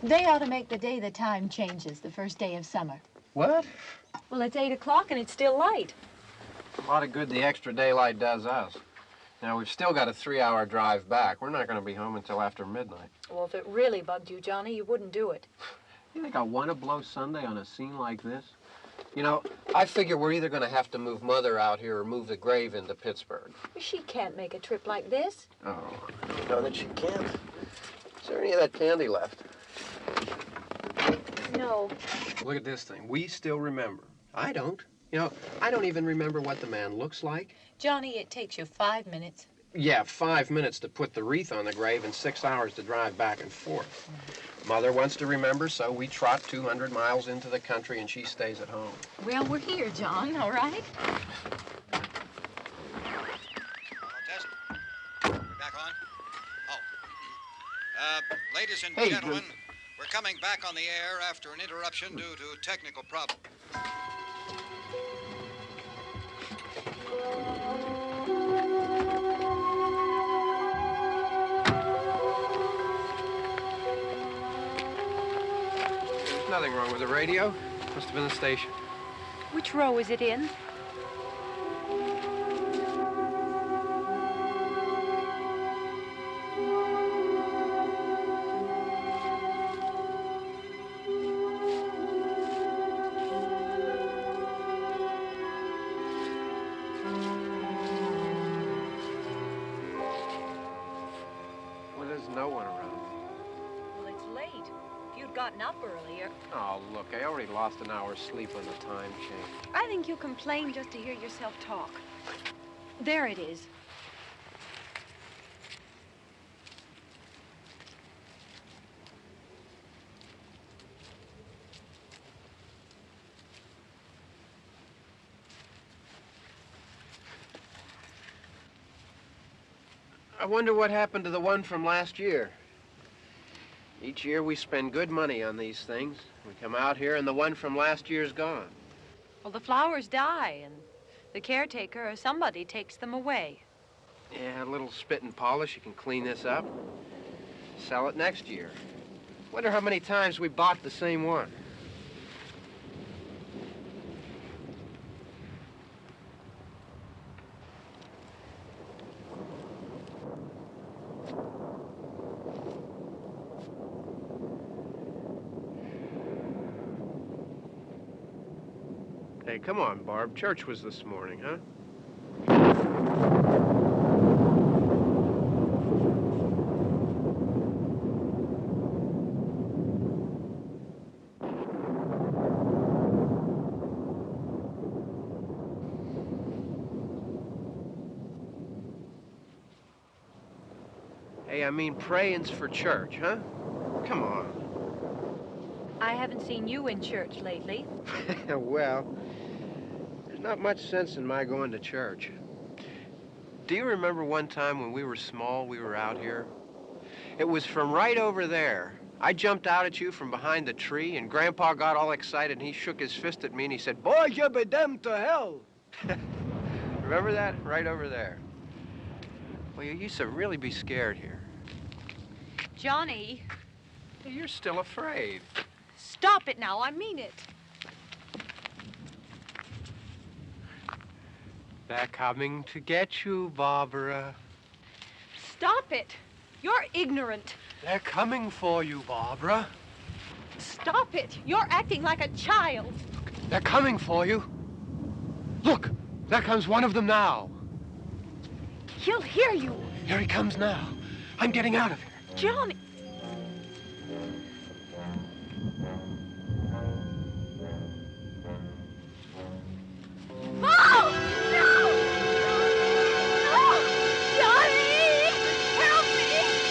They ought to make the day the time changes, the first day of summer. What? Well, it's 8 o'clock and it's still light. A lot of good the extra daylight does us. Now, we've still got a 3-hour drive back. We're not going to be home until after midnight. Well, if it really bugged you, Johnny, you wouldn't do it. You think I want to blow Sunday on a scene like this? You know, I figure we're either going to have to move Mother out here or move the grave into Pittsburgh. She can't make a trip like this. Oh, I don't know that she can't. Is there any of that candy left? No. Look at this thing. We still remember. I don't. You know, I don't even remember what the man looks like. Johnny, it takes you 5 minutes. Yeah, 5 minutes to put the wreath on the grave and 6 hours to drive back and forth. Mother wants to remember, so we trot 200 miles into the country and she stays at home. Well, we're here, John, all right? Test. We're back on? Oh. Ladies and gentlemen, we're coming back on the air after an interruption due to technical problems. There's nothing wrong with the radio. Must have been the station. Which row is it in? Well, there's no one around. Well, it's late. If you'd gotten up earlier. Oh, look, I already lost an hour's sleep on the time change. I think you complain just to hear yourself talk. There it is. I wonder what happened to the one from last year. Each year we spend good money on these things. We come out here and the one from last year's gone. Well, the flowers die, and the caretaker or somebody takes them away. Yeah, a little spit and polish, you can clean this up. Sell it next year. Wonder how many times we bought the same one. Hey, come on, Barb. Church was this morning, huh? Hey, I mean, praying's for church, huh? Come on. I haven't seen you in church lately. Well, there's not much sense in my going to church. Do you remember one time when we were small, we were out here? It was from right over there, I jumped out at you from behind the tree, and Grandpa got all excited, and he shook his fist at me, and he said, "Boy, you be damned to hell." Remember that? Right over there. Well, you used to really be scared here. Johnny, Hey, you're still afraid. stop it now. I mean it. They're coming to get you, Barbara. Stop it. You're ignorant. They're coming for you, Barbara. Stop it. You're acting like a child. They're coming for you. Look, there comes one of them now. He'll hear you. Here he comes now. I'm getting out of here. Johnny. Oh! No! No! Johnny! Help me!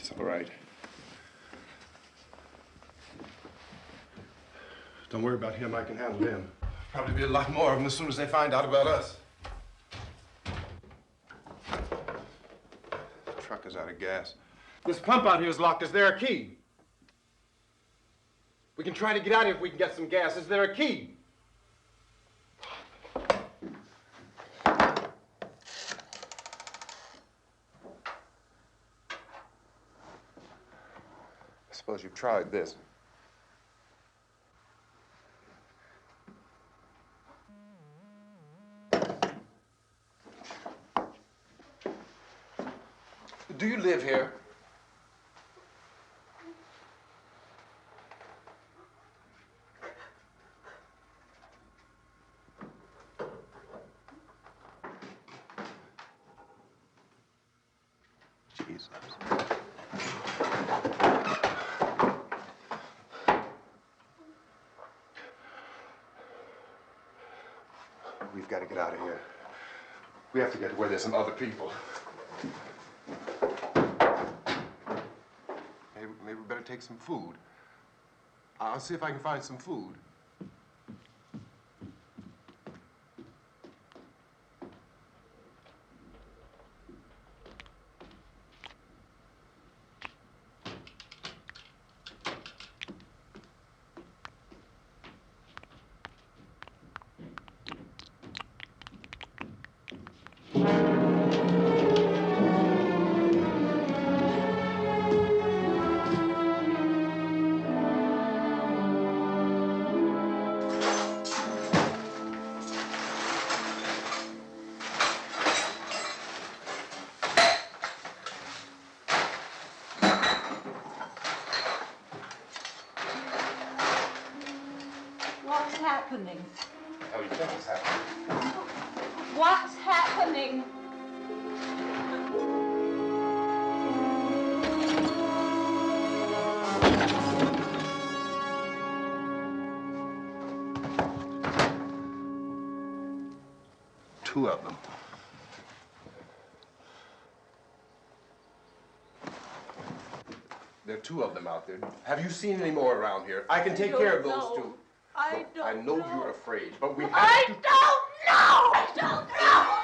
It's all right. Don't worry about him. I can handle him. Probably be a lot more of them as soon as they find out about us. The truck is out of gas. This pump out here is locked. Is there a key? We can try to get out of here if we can get some gas. Is there a key? I suppose you've tried this. Do you live here? Jesus. We've got to get out of here. We have to get to where there's some other people. Maybe we better take some food. I'll see if I can find some food. What's happening? How do you think it's happening? What's happening? Two of them. There are two of them out there. Have you seen any more around here? I can take care of those two. I don't I know you're afraid, but we have I to... don't know! I don't know!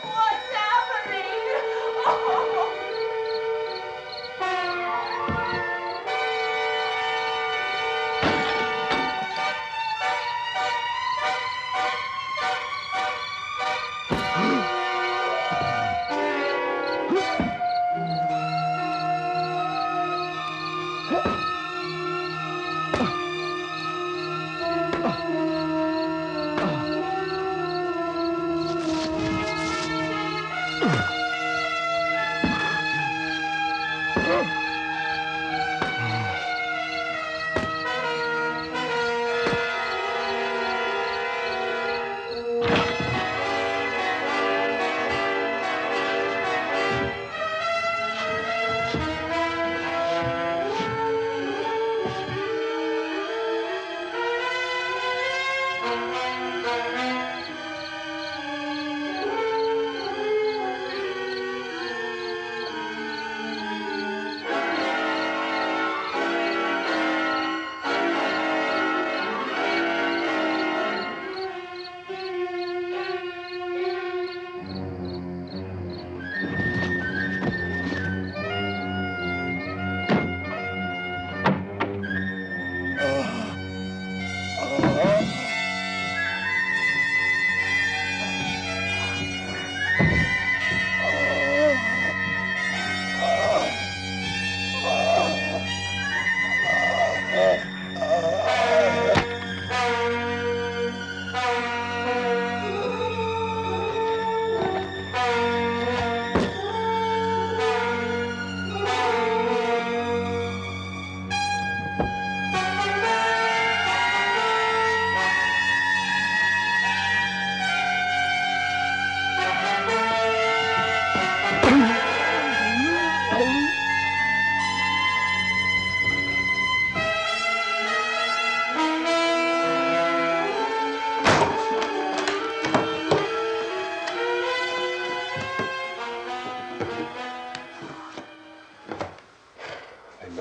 What's happening? Oh.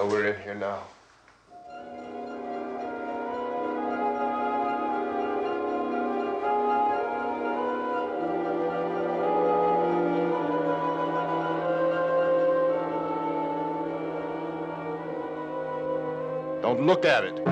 Oh, we're in here now. Don't look at it.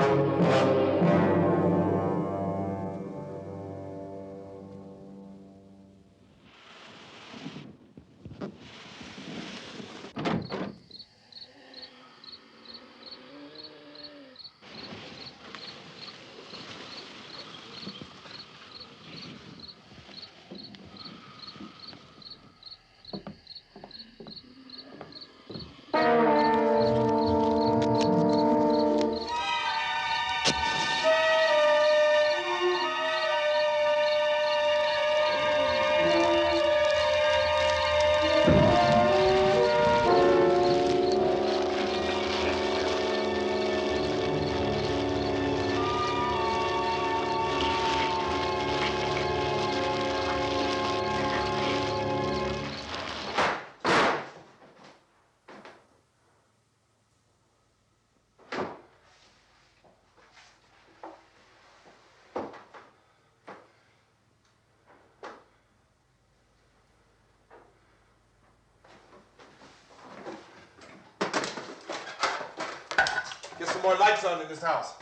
Get some more lights on in this house.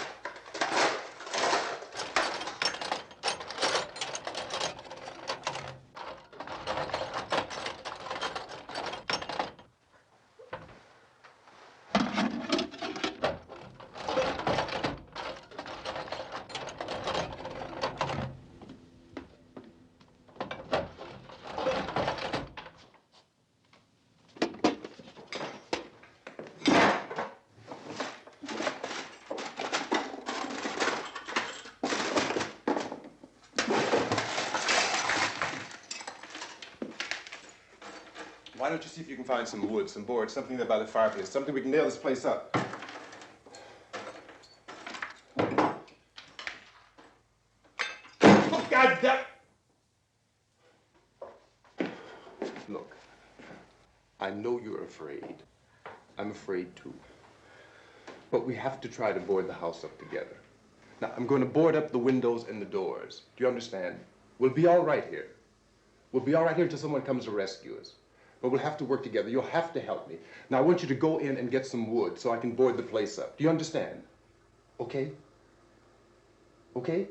Why don't you see if you can find some wood, some board, something there by the fireplace, something we can nail this place up. Oh, God damn! Look, I know you're afraid. I'm afraid too. But we have to try to board the house up together. Now, I'm going to board up the windows and the doors. Do you understand? We'll be all right here. We'll be all right here until someone comes to rescue us. But we'll have to work together. You'll have to help me. Now, I want you to go in and get some wood so I can board the place up. Do you understand? Okay? Okay?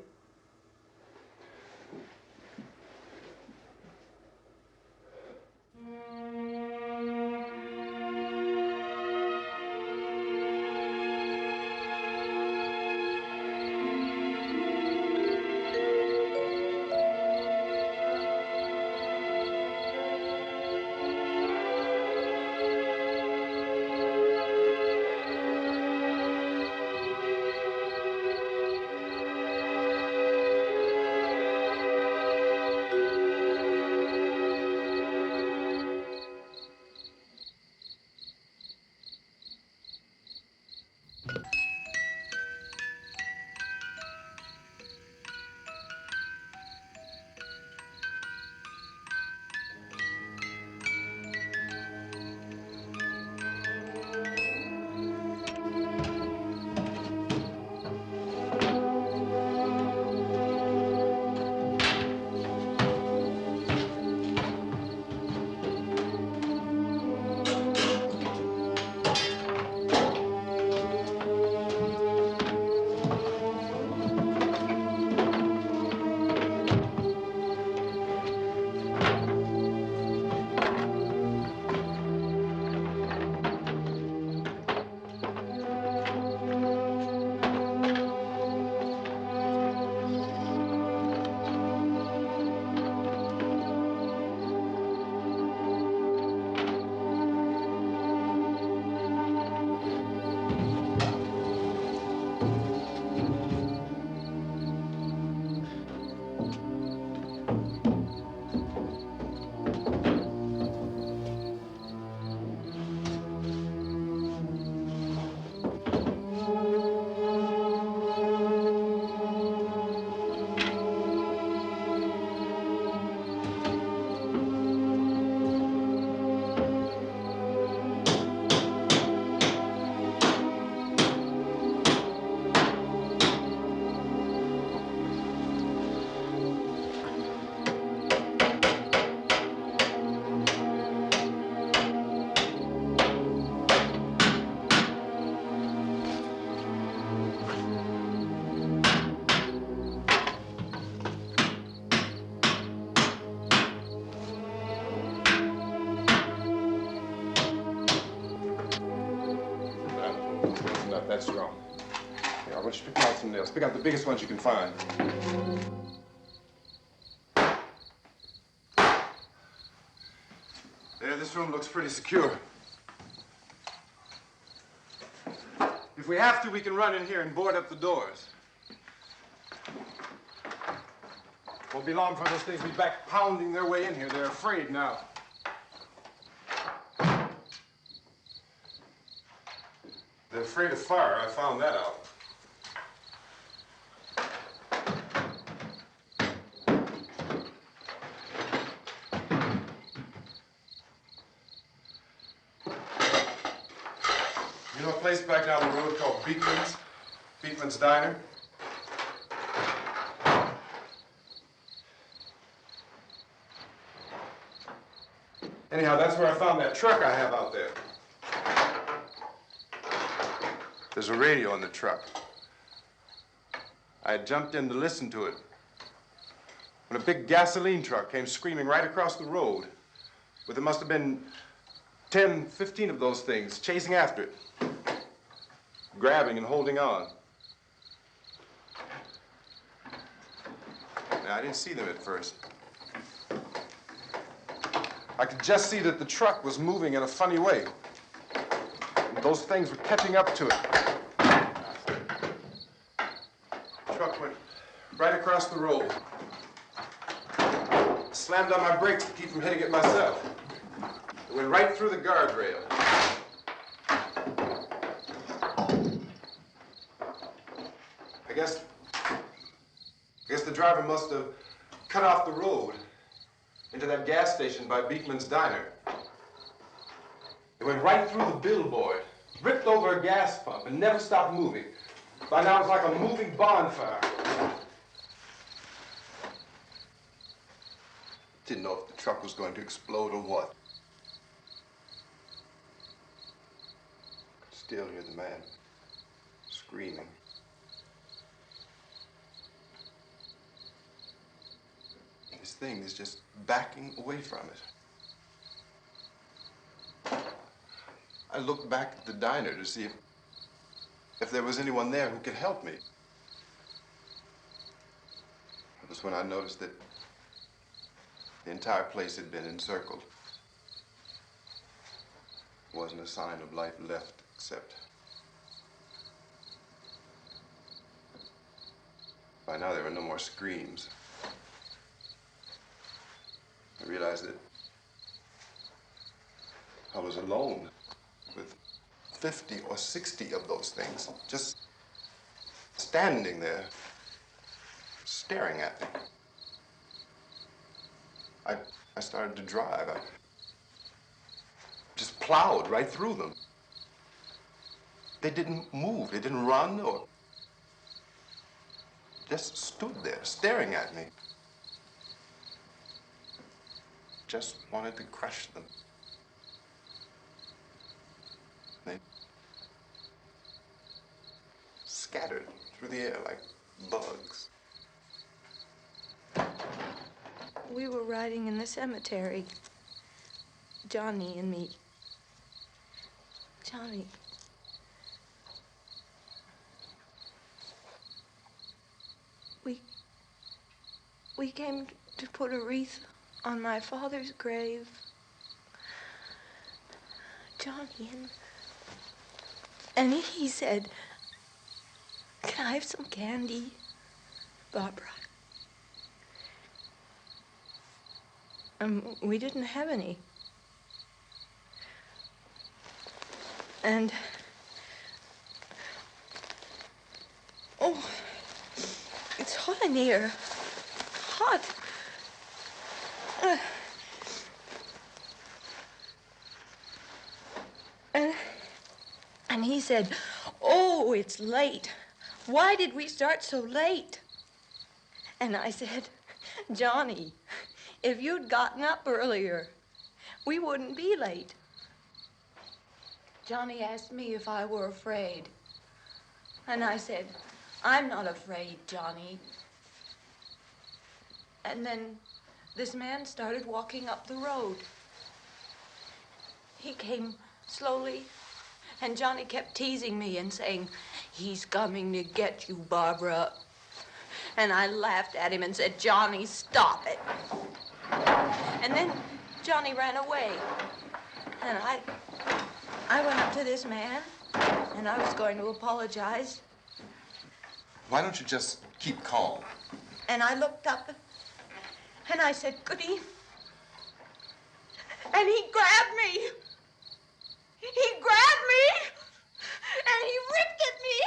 not that strong. Here, I want you to pick out some nails. Pick out the biggest ones you can find. There, this room looks pretty secure. If we have to, we can run in here and board up the doors. Won't be long before those things will be back pounding their way in here. They're afraid now. They're afraid of fire. I found that out. You know a place back down the road called Beekman's? Beekman's Diner? Anyhow, that's where I found that truck I have out there. There's a radio in the truck. I had jumped in to listen to it when a big gasoline truck came screaming right across the road with there must have been 10, 15 of those things chasing after it, grabbing and holding on. Now, I didn't see them at first. I could just see that the truck was moving in a funny way. And those things were catching up to it. The truck went right across the road. Slammed on my brakes to keep from hitting it myself. It went right through the guardrail. I guess the driver must have cut off the road into that gas station by Beekman's Diner. It went right through the billboard, ripped over a gas pump, and never stopped moving. By now, it's like a moving bonfire. Didn't know if the truck was going to explode or what. Could still hear the man screaming. This thing is just backing away from it. I looked back at the diner to see if there was anyone there who could help me. It was when I noticed that the entire place had been encircled. There wasn't a sign of life left except by now there were no more screams. I realized that I was alone with 50 or 60 of those things, just standing there, staring at me. I started to drive. I just plowed right through them. They didn't move, they didn't run or just stood there, staring at me. Just wanted to crush them. They scattered through the air like bugs. We were riding in the cemetery, Johnny and me. Johnny. We came to put a wreath on my father's grave. Johnny, and he said, "Can I have some candy, Barbara?" And we didn't have any. And, oh, it's hot in here. Hot. And he said, "Oh, it's late. Why did we start so late?" And I said, "Johnny, if you'd gotten up earlier, we wouldn't be late." Johnny asked me if I were afraid. And I said, "I'm not afraid, Johnny." And then this man started walking up the road. He came slowly And Johnny kept teasing me and saying, "He's coming to get you, Barbara." And I laughed at him and said, "Johnny, stop it." And then Johnny ran away. And I went up to this man, and I was going to apologize. Why don't you just keep calm? And I looked up, and I said, "Good evening." And he grabbed me. He grabbed me, and he ripped at me.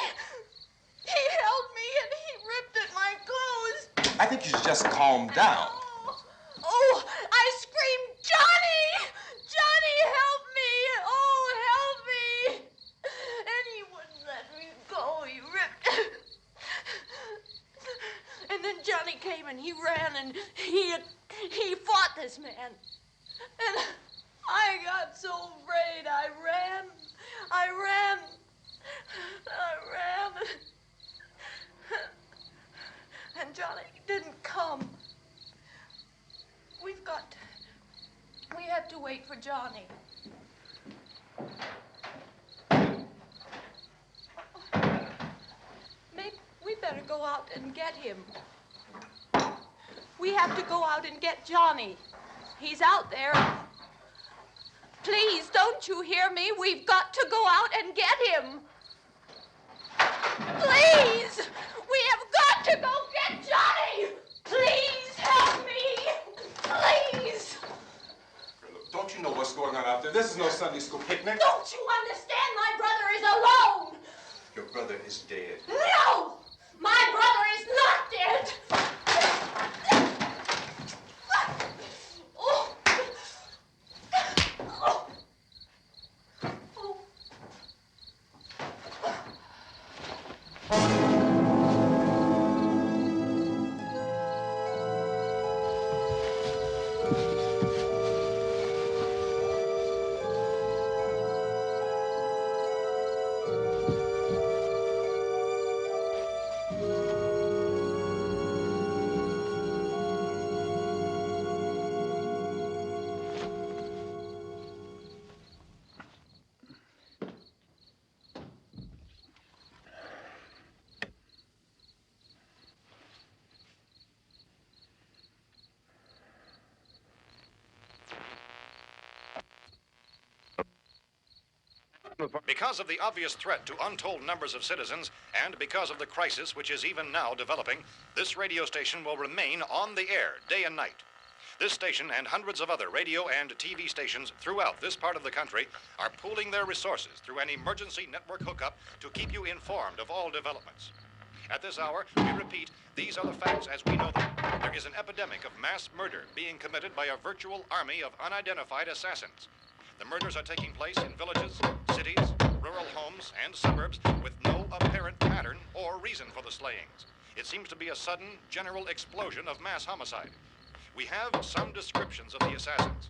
He held me, and he ripped at my clothes. I think you should just calm down. Oh, I screamed, "Johnny! Johnny, help me! Oh, help me!" And he wouldn't let me go. He ripped. And then Johnny came and he ran and he fought this man. And I got so afraid. I ran. And Johnny didn't come. We have to wait for Johnny. Maybe we better go out and get him. We have to go out and get Johnny. He's out there. Please, don't you hear me? We've got to go out and get him. Please! We have got to go get Johnny! Please help me! Please! Look, don't you know what's going on out there? This is no Sunday school picnic. Don't you understand? My brother is alone! Your brother is dead. No! My brother is not dead! Oh. Oh. Oh. Because of the obvious threat to untold numbers of citizens, and because of the crisis which is even now developing, this radio station will remain on the air day and night. This station and hundreds of other radio and TV stations throughout this part of the country are pooling their resources through an emergency network hookup to keep you informed of all developments. At this hour, we repeat, these are the facts as we know them. There is an epidemic of mass murder being committed by a virtual army of unidentified assassins. The murders are taking place in villages, cities, rural homes, and suburbs with no apparent pattern or reason for the slayings. It seems to be a sudden, general explosion of mass homicide. We have some descriptions of the assassins.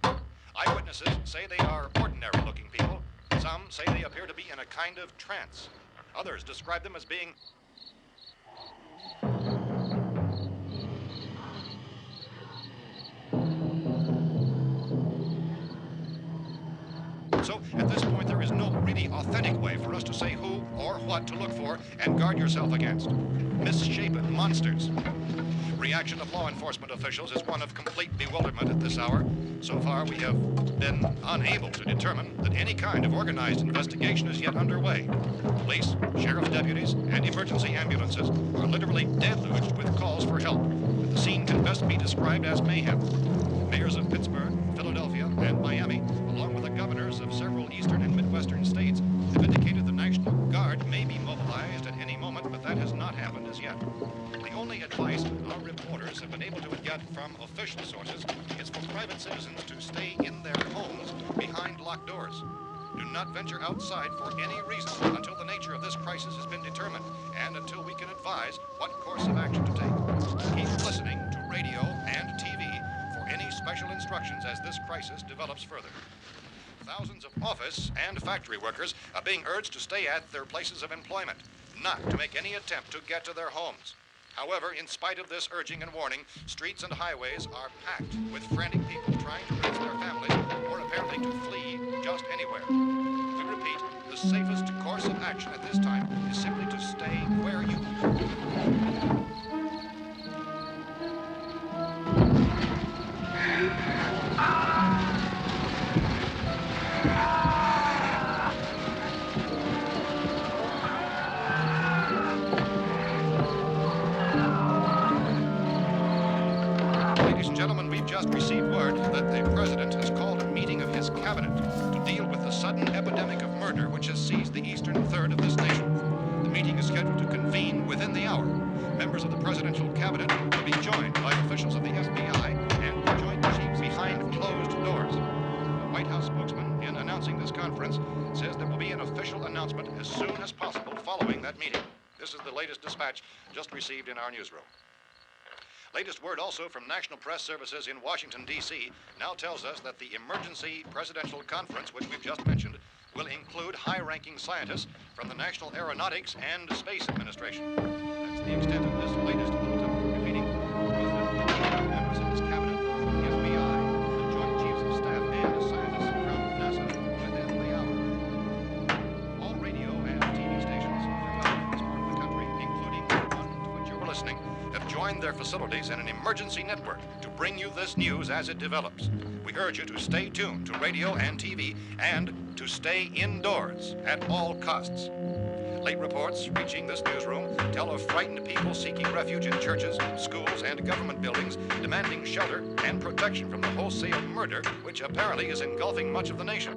Eyewitnesses say they are ordinary-looking people. Some say they appear to be in a kind of trance. Others describe them as being So, at this point, there is no really authentic way for us to say who or what to look for and guard yourself against. Misshapen monsters. Reaction of law enforcement officials is one of complete bewilderment at this hour. So far, we have been unable to determine that any kind of organized investigation is yet underway. Police, sheriff's deputies, and emergency ambulances are literally deluged with calls for help. The scene can best be described as mayhem. Mayors of Pittsburgh, Philadelphia, and Miami, along with the governors of several eastern and midwestern states, have indicated the National Guard may be mobilized at any moment, but that has not happened as yet. The only advice our reporters have been able to get from official sources is for private citizens to stay in their homes behind locked doors. Do not venture outside for any reason until the nature of this crisis has been determined and until we can advise what course of action to take. Keep listening to radio and TV for any special instructions as this crisis develops further. Thousands of office and factory workers are being urged to stay at their places of employment, not to make any attempt to get to their homes. However, in spite of this urging and warning, streets and highways are packed with frantic people trying to reach their families or apparently to flee just anywhere. We repeat, the safest course of action at this time is simply to stay where you Ladies and gentlemen, we've just received word that the president has called a meeting of his cabinet to deal with the sudden epidemic of murder which has seized the eastern third of this nation. The meeting is scheduled to convene within the hour. Members of the presidential cabinet will be joined by officials of the FBI and the Joint Chiefs behind closed doors. The White House spokesman, in announcing this conference, says there will be an official announcement as soon as possible following that meeting. This is the latest dispatch just received in our newsroom. Latest word also from National Press Services in Washington, D.C. now tells us that the emergency presidential conference, which we've just mentioned, will include high-ranking scientists from the National Aeronautics and Space Administration. That's the extent of this latest bulletin, repeating the President, members of his cabinet, the FBI, the Joint Chiefs of Staff, and scientists from NASA within the hour. All radio and TV stations throughout this part of the country, including the one to which you were listening, have joined their facilities in an emergency network to bring you this news as it develops. We urge you to stay tuned to radio and TV and to stay indoors at all costs. Late reports reaching this newsroom tell of frightened people seeking refuge in churches, schools, and government buildings, demanding shelter and protection from the wholesale murder which apparently is engulfing much of the nation.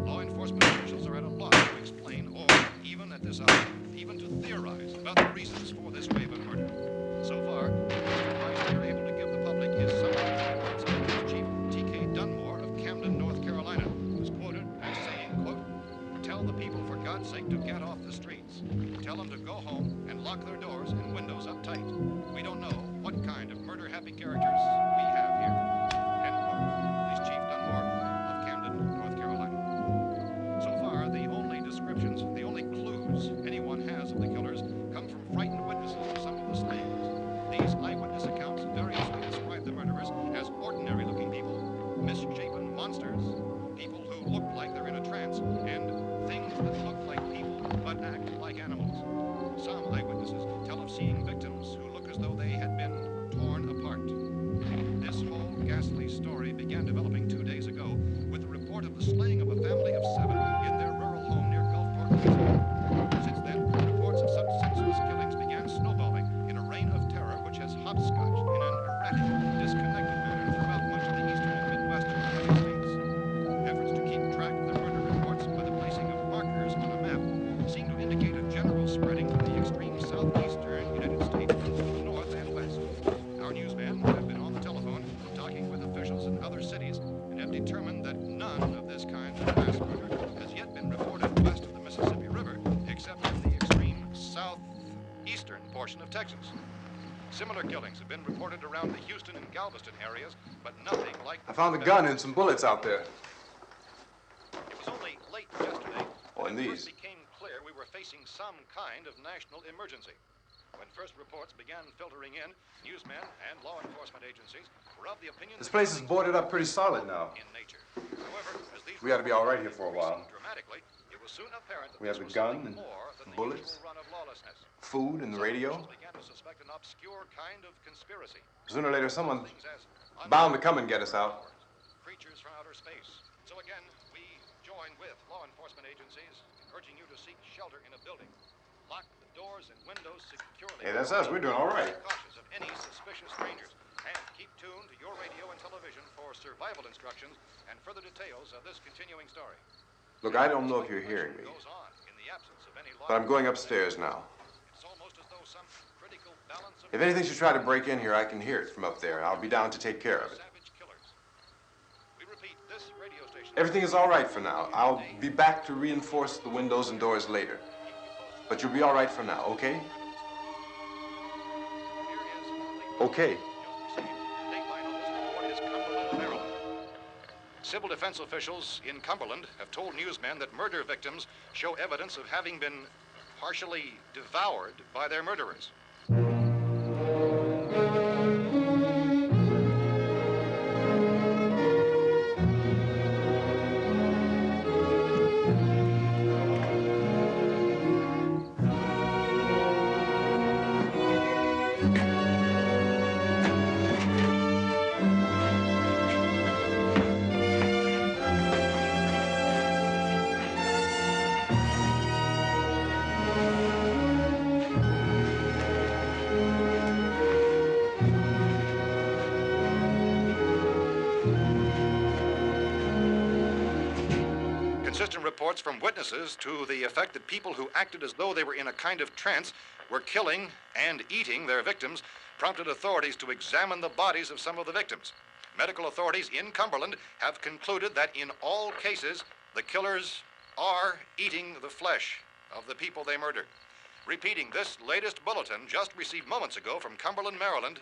Law enforcement officials are at a loss to explain or, even at this hour, even to theorize about the reasons for this wave of murder. So far, the advice we are able to give the public is somewhat words of Police Chief T.K. Dunmore of Camden, North Carolina, who is quoted as saying, quote, "Tell the people, for God's sake, to get off the streets. Tell them to go home and lock their doors and windows up tight. We don't know what kind of murder-happy characters we have here." End quote. Police Chief Dunmore of Camden, North Carolina. So far, the only descriptions, the only clues anyone has of the killers come from frightened witnesses of some of the slayings. These eyewitness accounts variously describe the murderers as ordinary-looking people, misshapen monsters, people who look like they're in a trance, and things that look like people but act like animals. Some eyewitnesses tell of seeing victims who look as though they had been torn apart. This whole ghastly story began developing 2 days ago with the report of the slaying of a family of 7 in their rural home near Gulfport, Louisiana. Since then, reports of such senseless killings began snowballing in a reign of terror which has hopscotched in an erratic, disconnected manner throughout much of the eastern and midwestern United States. Efforts to keep track of the murder reports by the placing of markers on a map seem to indicate a general spreading from the extreme southeastern United States to the north and west. Our newsmen have been on the telephone talking with officials in other cities and have determined that none of this kind of mass murder has yet been reported west of the Mississippi River, except in the extreme southeastern portion of Texas. Similar killings have been reported around the Houston and Galveston areas, but nothing like... I found a gun and some bullets out there. It was only late yesterday Oh, and that it these. first became clear we were facing some kind of national emergency. When first reports began filtering in, newsmen and law enforcement agencies were of the opinion This that place is killings boarded were up pretty solid now. in nature. However, as these We ought to be all right reports here for a while. increased dramatically, it was soon apparent that We have this a was gun something and more than the bullets, usual run of lawlessness. food and the Some radio. officials began to suspect an obscure kind of conspiracy. Sooner or later, someone's Things as bound to come and get us out. creatures from outer space. So again, we join with law enforcement agencies in urging you to seek shelter in a building. Lock the doors and windows securely. Hey, that's us. We're doing all right. Be cautious of any suspicious strangers. And keep tuned to your radio and television for survival instructions and further details of this continuing story. Look, I don't know if you're hearing me, Goes on in the absence of any law. but I'm going upstairs now. It's almost as though some critical balance of If anything should try to break in here, I can hear it from up there, and I'll be down to take care of it. savage killers. We repeat, this radio station. Everything is all right for now. I'll be back to reinforce the windows and doors later. But you'll be all right for now, okay? Here is Okay. just received. Dateline on this report is Cumberland, Maryland. Civil defense officials in Cumberland have told newsmen that murder victims show evidence of having been partially devoured by their murderers. Consistent reports from witnesses to the effect that people who acted as though they were in a kind of trance were killing and eating their victims prompted authorities to examine the bodies of some of the victims. Medical authorities in Cumberland have concluded that in all cases, the killers are eating the flesh of the people they murdered. Repeating this latest bulletin just received moments ago from Cumberland, Maryland,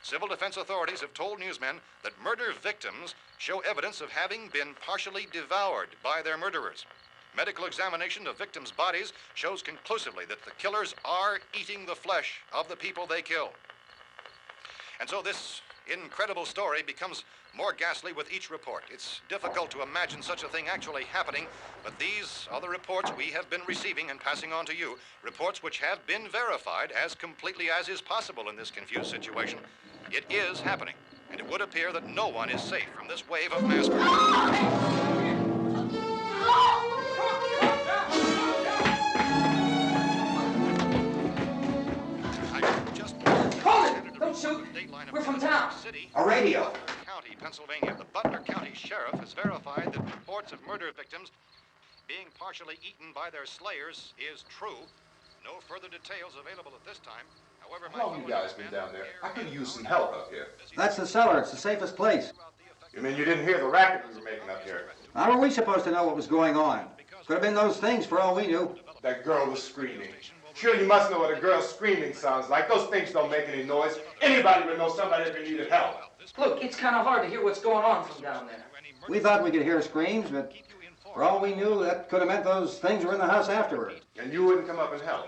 civil defense authorities have told newsmen that murder victims show evidence of having been partially devoured by their murderers. Medical examination of victims' bodies shows conclusively that the killers are eating the flesh of the people they kill. And so this incredible story becomes more ghastly with each report. It's difficult to imagine such a thing actually happening, but these are the reports we have been receiving and passing on to you, reports which have been verified as completely as is possible in this confused situation. It is happening, and it would appear that no one is safe from this wave of mass murder. Don't shoot. We're from town. A radio. County, Pennsylvania. The Butler County Sheriff has verified that reports of murder victims being partially eaten by their slayers is true. No further details available at this time. However, How long have you guys been down there? I could use some help up here. That's the cellar. It's the safest place. You mean you didn't hear the racket we were making up here? How were we supposed to know what was going on? Could have been those things for all we knew. That girl was screaming. Sure, you must know what a girl screaming sounds like. Those things don't make any noise. Anybody would know somebody ever needed help. Look, it's kind of hard to hear what's going on from down there. We thought we could hear screams, but for all we knew, that could have meant those things were in the house afterward. And you wouldn't come up and help?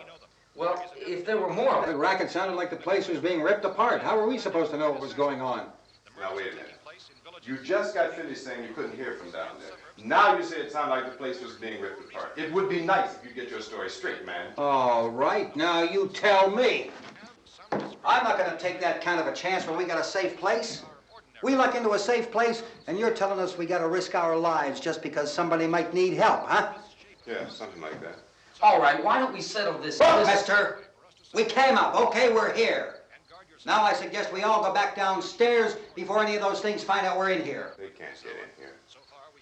Well, if there were more of The it. racket sounded like the place was being ripped apart. How were we supposed to know what was going on? Now, wait a minute. You just got finished saying you couldn't hear from down there. Now you say it sounded like the place was being ripped apart. It would be nice if you get your story straight, man. All right, now you tell me. I'm not going to take that kind of a chance when we got a safe place. We luck into a safe place, and you're telling us we got to risk our lives just because somebody might need help, huh? Yeah, something like that. All right, why don't we settle this? Look, mister, we came up. Okay, we're here. Now I suggest we all go back downstairs before any of those things find out we're in here. They can't get in here.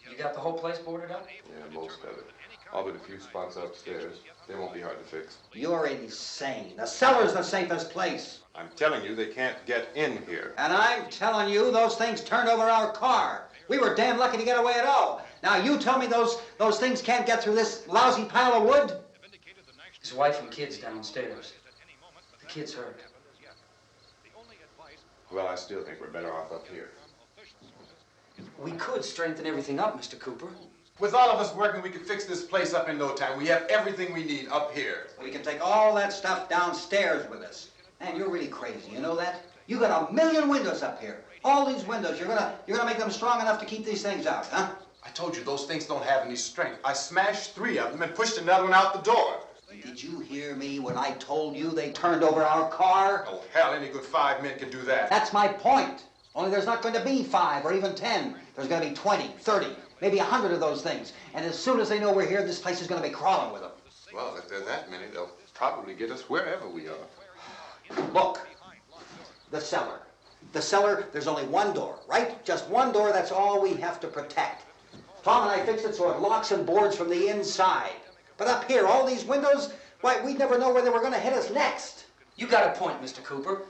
You got the whole place boarded up? Yeah, most of it. All but a few spots upstairs. They won't be hard to fix. You're insane. The cellar's the safest place. I'm telling you, they can't get in here. And I'm telling you, those things turned over our car. We were damn lucky to get away at all. Now you tell me those things can't get through this lousy pile of wood? His wife and kids downstairs. The kid's hurt. Well, I still think we're better off up here. We could strengthen everything up, Mr. Cooper. With all of us working, we could fix this place up in no time. We have everything we need up here. We can take all that stuff downstairs with us. Man, you're really crazy, you know that? You got 1,000,000 windows up here. All these windows, you're gonna make them strong enough to keep these things out, huh? I told you those things don't have any strength. I smashed 3 of them and pushed another one out the door. Did you hear me when I told you they turned over our car? Oh, hell, any good 5 men can do that. That's my point. Only there's not going to be 5 or even 10. There's going to be 20, 30, maybe 100 of those things. And as soon as they know we're here, this place is going to be crawling with them. Well, if there are that many, they'll probably get us wherever we are. Look, the cellar. The cellar, there's only one door, right? Just one door, that's all we have to protect. Tom and I fixed it so it locks and boards from the inside. But up here, all these windows, why, we'd never know where they were going to hit us next. You got a point, Mr. Cooper.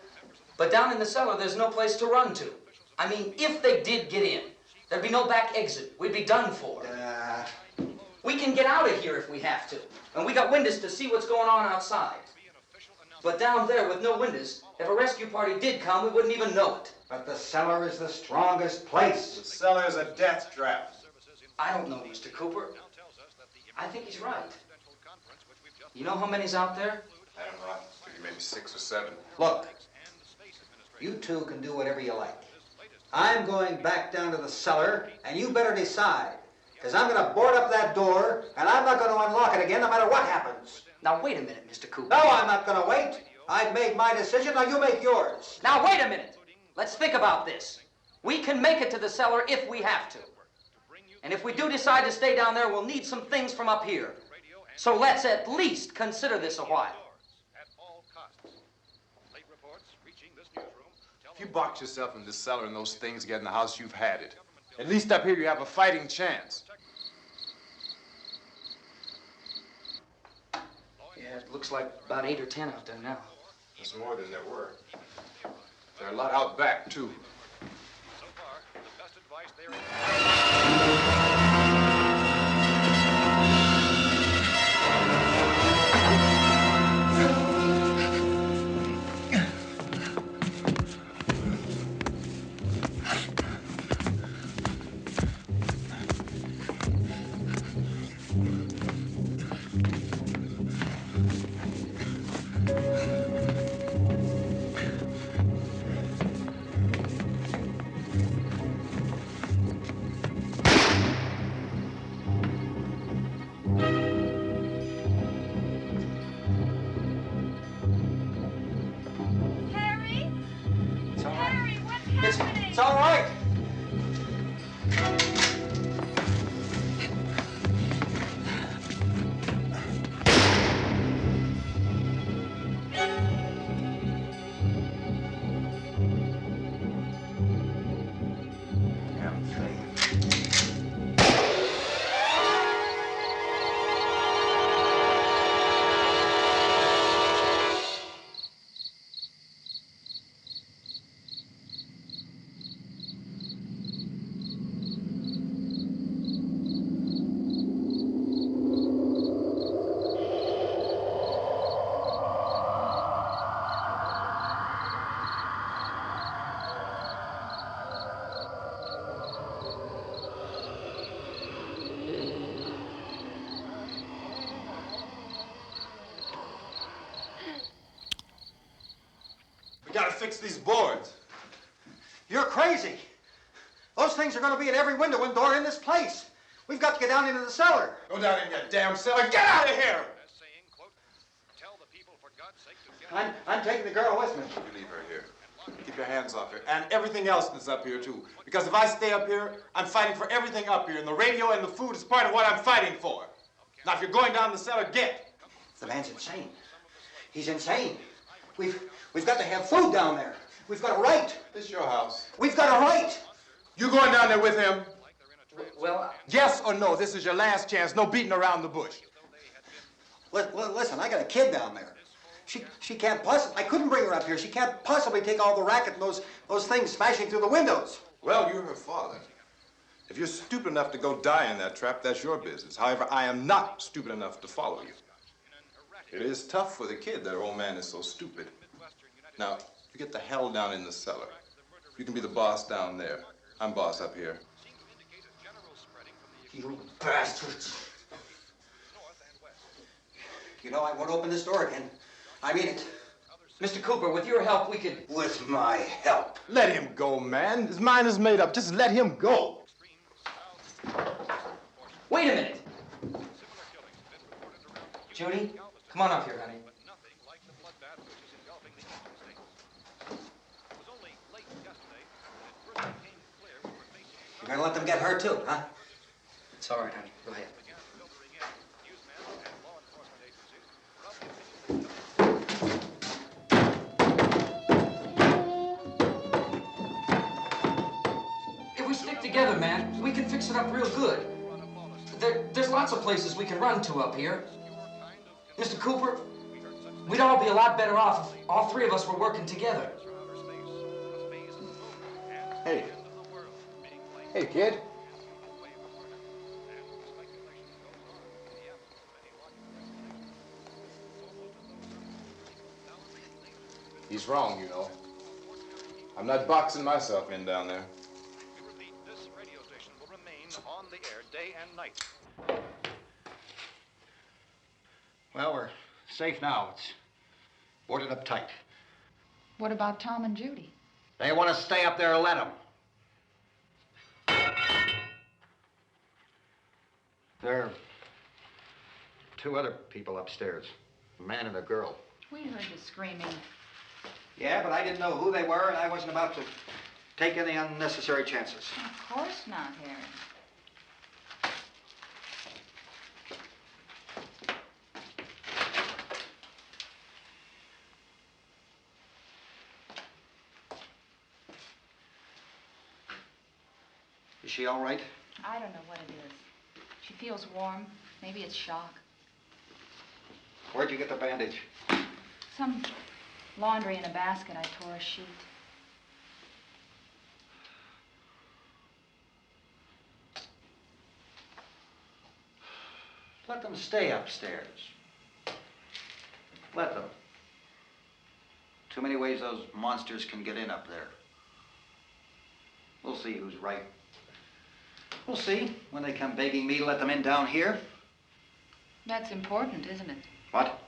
But down in the cellar, there's no place to run to. I mean, if they did get in, there'd be no back exit. We'd be done for. We can get out of here if we have to. And we got windows to see what's going on outside. But down there with no windows, if a rescue party did come, we wouldn't even know it. But the cellar is the strongest place. The cellar's a death trap. I don't know, Mr. Cooper. I think he's right. You know how many's out there? I don't know. Maybe 6 or 7. Look, you two can do whatever you like. I'm going back down to the cellar, and you better decide. Because I'm going to board up that door, and I'm not going to unlock it again no matter what happens. Now, wait a minute, Mr. Cooper. No, I'm not going to wait. I've made my decision, now you make yours. Now, wait a minute. Let's think about this. We can make it to the cellar if we have to. And if we do decide to stay down there, we'll need some things from up here. So let's at least consider this a while. If you box yourself in this cellar and those things get in the house, you've had it. At least up here you have a fighting chance. Yeah, it looks like about 8 or 10 out there now. There's more than there were. There are a lot out back, too. So far, the best advice there is. Harry? It's all right. Harry, what's happening? It's all right. Damn thing. We gotta fix these boards. You're crazy. Those things are going to be at every window and door in this place. We've got to get down into the cellar. Go down in your damn cellar. Get out of here! As saying, quote, tell the people for God's sake to get I'm taking the girl with me. You leave her here. Keep your hands off her. And everything else that's up here, too. Because if I stay up here, I'm fighting for everything up here. And the radio and the food is part of what I'm fighting for. Now, if you're going down the cellar, get. The man's insane. He's insane. We've got to have food down there. We've got a right. This is your house. We've got a right. You going down there with him? Well, Yes or no? This is your last chance. No beating around the bush. Listen, I got a kid down there. She can't possibly. I couldn't bring her up here. She can't possibly take all the racket and those things smashing through the windows. Well, you're her father. If you're stupid enough to go die in that trap, that's your business. However, I am not stupid enough to follow you. It is tough for the kid that her old man is so stupid. Now, you get the hell down in the cellar. You can be the boss down there. I'm boss up here. You bastards. You know, I won't open this door again. I mean it. Mr. Cooper, with your help, we could... With my help. Let him go, man. His mind is made up. Just let him go. Wait a minute. Judy, come on up here, honey. You're gonna let them get hurt too, huh? It's all right, honey. Go ahead. If we stick together, man, we can fix it up real good. There's lots of places we can run to up here. Mr. Cooper, we'd all be a lot better off if all three of us were working together. Hey. Hey, kid. He's wrong, you know. I'm not boxing myself in down there. We repeat, this radio station will remain on the air day and night. Well, we're safe now. It's boarded up tight. What about Tom and Judy? They want to stay up there, let them. There are two other people upstairs, a man and a girl. We heard the screaming. Yeah, but I didn't know who they were, and I wasn't about to take any unnecessary chances. Of course not, Harry. Is she all right? I don't know what it is. She feels warm. Maybe it's shock. Where'd you get the bandage? Some laundry in a basket. I tore a sheet. Let them stay upstairs. Let them. Too many ways those monsters can get in up there. We'll see who's right. We'll see when they come begging me to let them in down here. That's important, isn't it? What?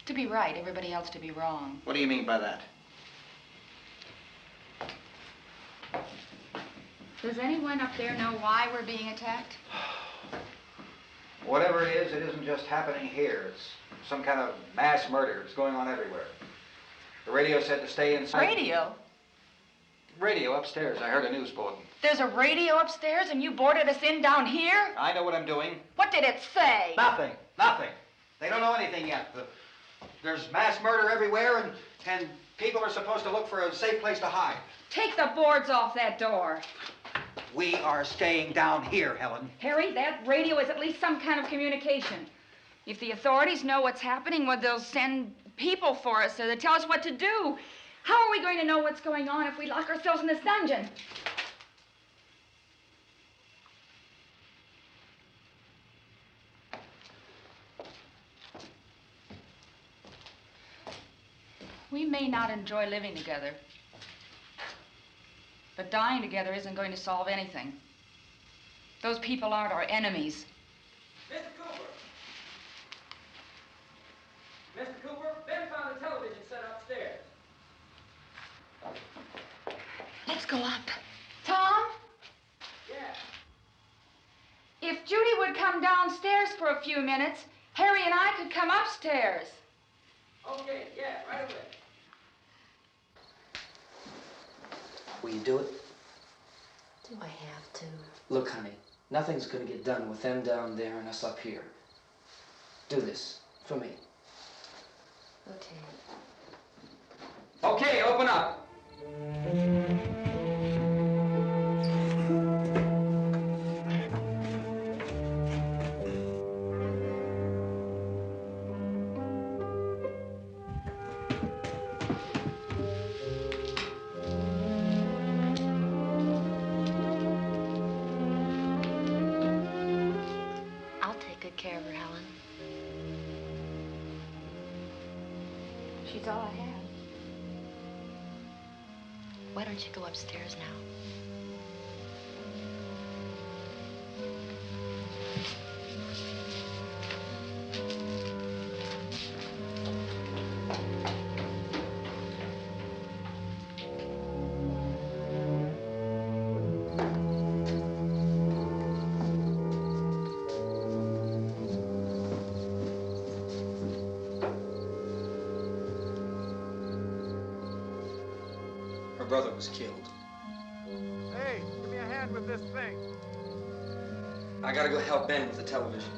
To be right, everybody else to be wrong. What do you mean by that? Does anyone up there know why we're being attacked? Whatever it isn't just happening here. It's some kind of mass murder. It's going on everywhere. The radio said to stay inside. Radio? Radio upstairs. I heard a news bulletin. There's a radio upstairs and you boarded us in down here? I know what I'm doing. What did it say? Nothing. Nothing. They don't know anything yet. There's mass murder everywhere, and people are supposed to look for a safe place to hide. Take the boards off that door. We are staying down here, Helen. Harry, that radio is at least some kind of communication. If the authorities know what's happening, well, they'll send people for us so they tell us what to do. How are we going to know what's going on if we lock ourselves in this dungeon? We may not enjoy living together, but dying together isn't going to solve anything. Those people aren't our enemies. Mr. Cooper! Mr. Cooper, Ben found the television set upstairs. Let's go up. Tom? Yeah. If Judy would come downstairs for a few minutes, Harry and I could come upstairs. Okay, yeah, right away. Will you do it? Do I have to? Look, honey, nothing's gonna get done with them down there and us up here. Do this for me. Okay. Okay, open up. I'll take good care of her, Helen. She's all I have. Why don't you go upstairs now? Her brother was killed. Hey, give me a hand with this thing. I gotta go help Ben with the television.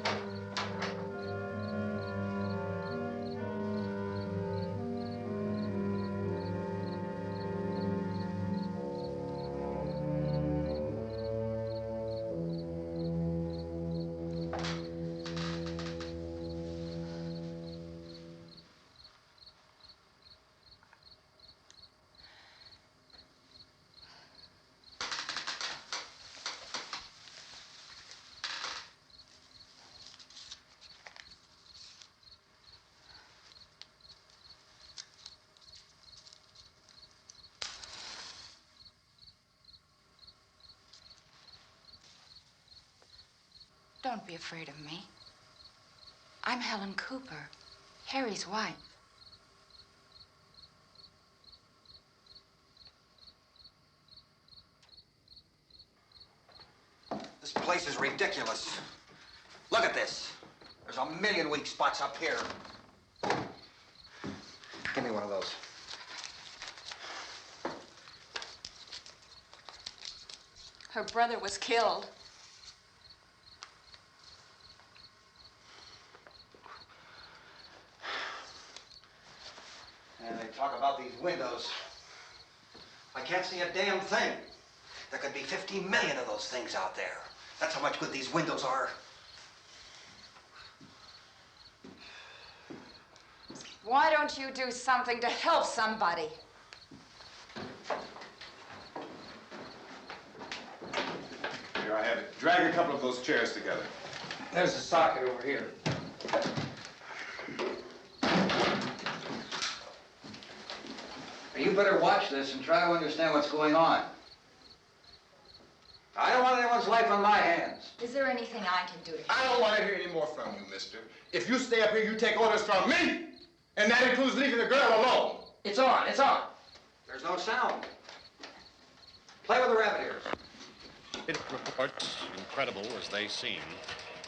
Don't be afraid of me. I'm Helen Cooper, Harry's wife. This place is ridiculous. Look at this. There's a million weak spots up here. Give me one of those. Her brother was killed. And they talk about these windows. I can't see a damn thing. There could be 15 million of those things out there. That's how much good these windows are. Why don't you do something to help somebody? Here I have it. Drag a couple of those chairs together. There's a socket over here. You better watch this and try to understand what's going on. I don't want anyone's life on my hands. Is there anything I can do to help? I don't want to hear any more from you, mister. If you stay up here, you take orders from me. And that includes leaving the girl alone. It's on, it's on. There's no sound. Play with the rabbit ears. Reports, incredible as they seem,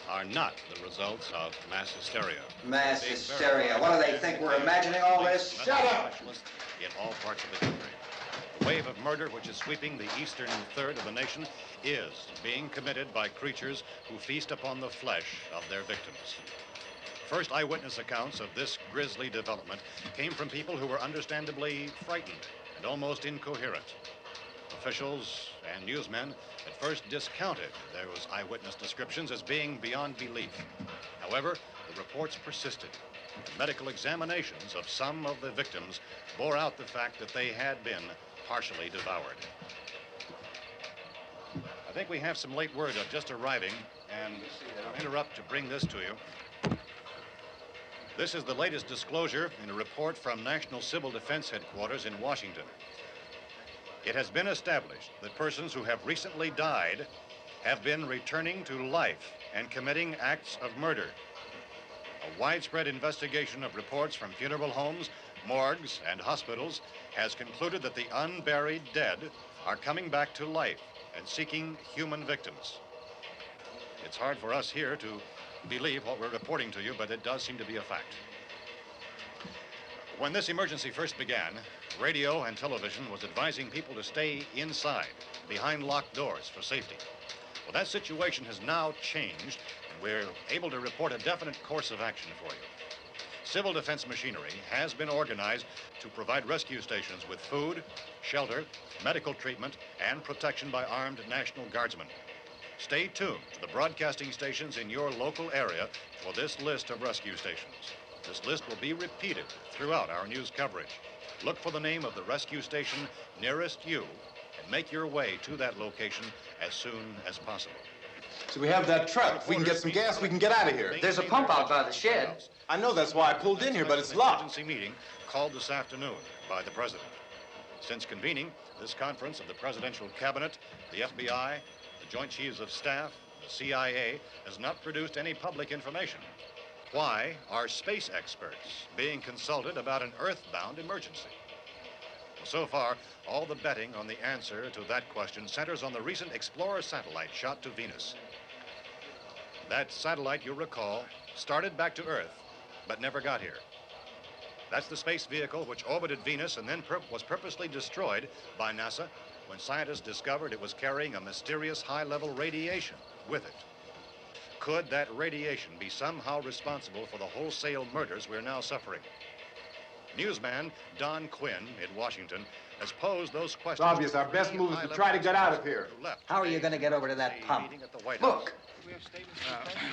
are not the results of mass hysteria. Mass hysteria. What do they think? We're imagining all this? Shut up! In all parts of the country. The wave of murder which is sweeping the eastern third of the nation is being committed by creatures who feast upon the flesh of their victims. First eyewitness accounts of this grisly development came from people who were understandably frightened and almost incoherent. Officials and newsmen at first discounted those eyewitness descriptions as being beyond belief. However, the reports persisted. The medical examinations of some of the victims bore out the fact that they had been partially devoured. I think we have some late word just arriving, and I'll interrupt to bring this to you. This is the latest disclosure in a report from National Civil Defense Headquarters in Washington. It has been established that persons who have recently died have been returning to life and committing acts of murder. A widespread investigation of reports from funeral homes, morgues, and hospitals has concluded that the unburied dead are coming back to life and seeking human victims. It's hard for us here to believe what we're reporting to you, but it does seem to be a fact. When this emergency first began, radio and television was advising people to stay inside, behind locked doors for safety. Well, that situation has now changed, and we're able to report a definite course of action for you. Civil defense machinery has been organized to provide rescue stations with food, shelter, medical treatment, and protection by armed National Guardsmen. Stay tuned to the broadcasting stations in your local area for this list of rescue stations. This list will be repeated throughout our news coverage. Look for the name of the rescue station nearest you and make your way to that location as soon as possible. So we have that truck. If we can get some gas, we can get out of here. There's a pump out by the shed. I know, that's why I pulled in here, but it's locked. Emergency meeting called this afternoon by the president. Since convening this conference of the presidential cabinet, the FBI, the Joint Chiefs of Staff, the CIA has not produced any public information. Why are space experts being consulted about an earthbound emergency? Well, so far, all the betting on the answer to that question centers on the recent Explorer satellite shot to Venus. That satellite, you'll recall, started back to Earth, but never got here. That's the space vehicle which orbited Venus and then was purposely destroyed by NASA when scientists discovered it was carrying a mysterious high-level radiation with it. Could that radiation be somehow responsible for the wholesale murders we're now suffering? Newsman Don Quinn in Washington has posed those questions. It's obvious our best move is to try to get out of here. How are you going to get over to that pump? Look.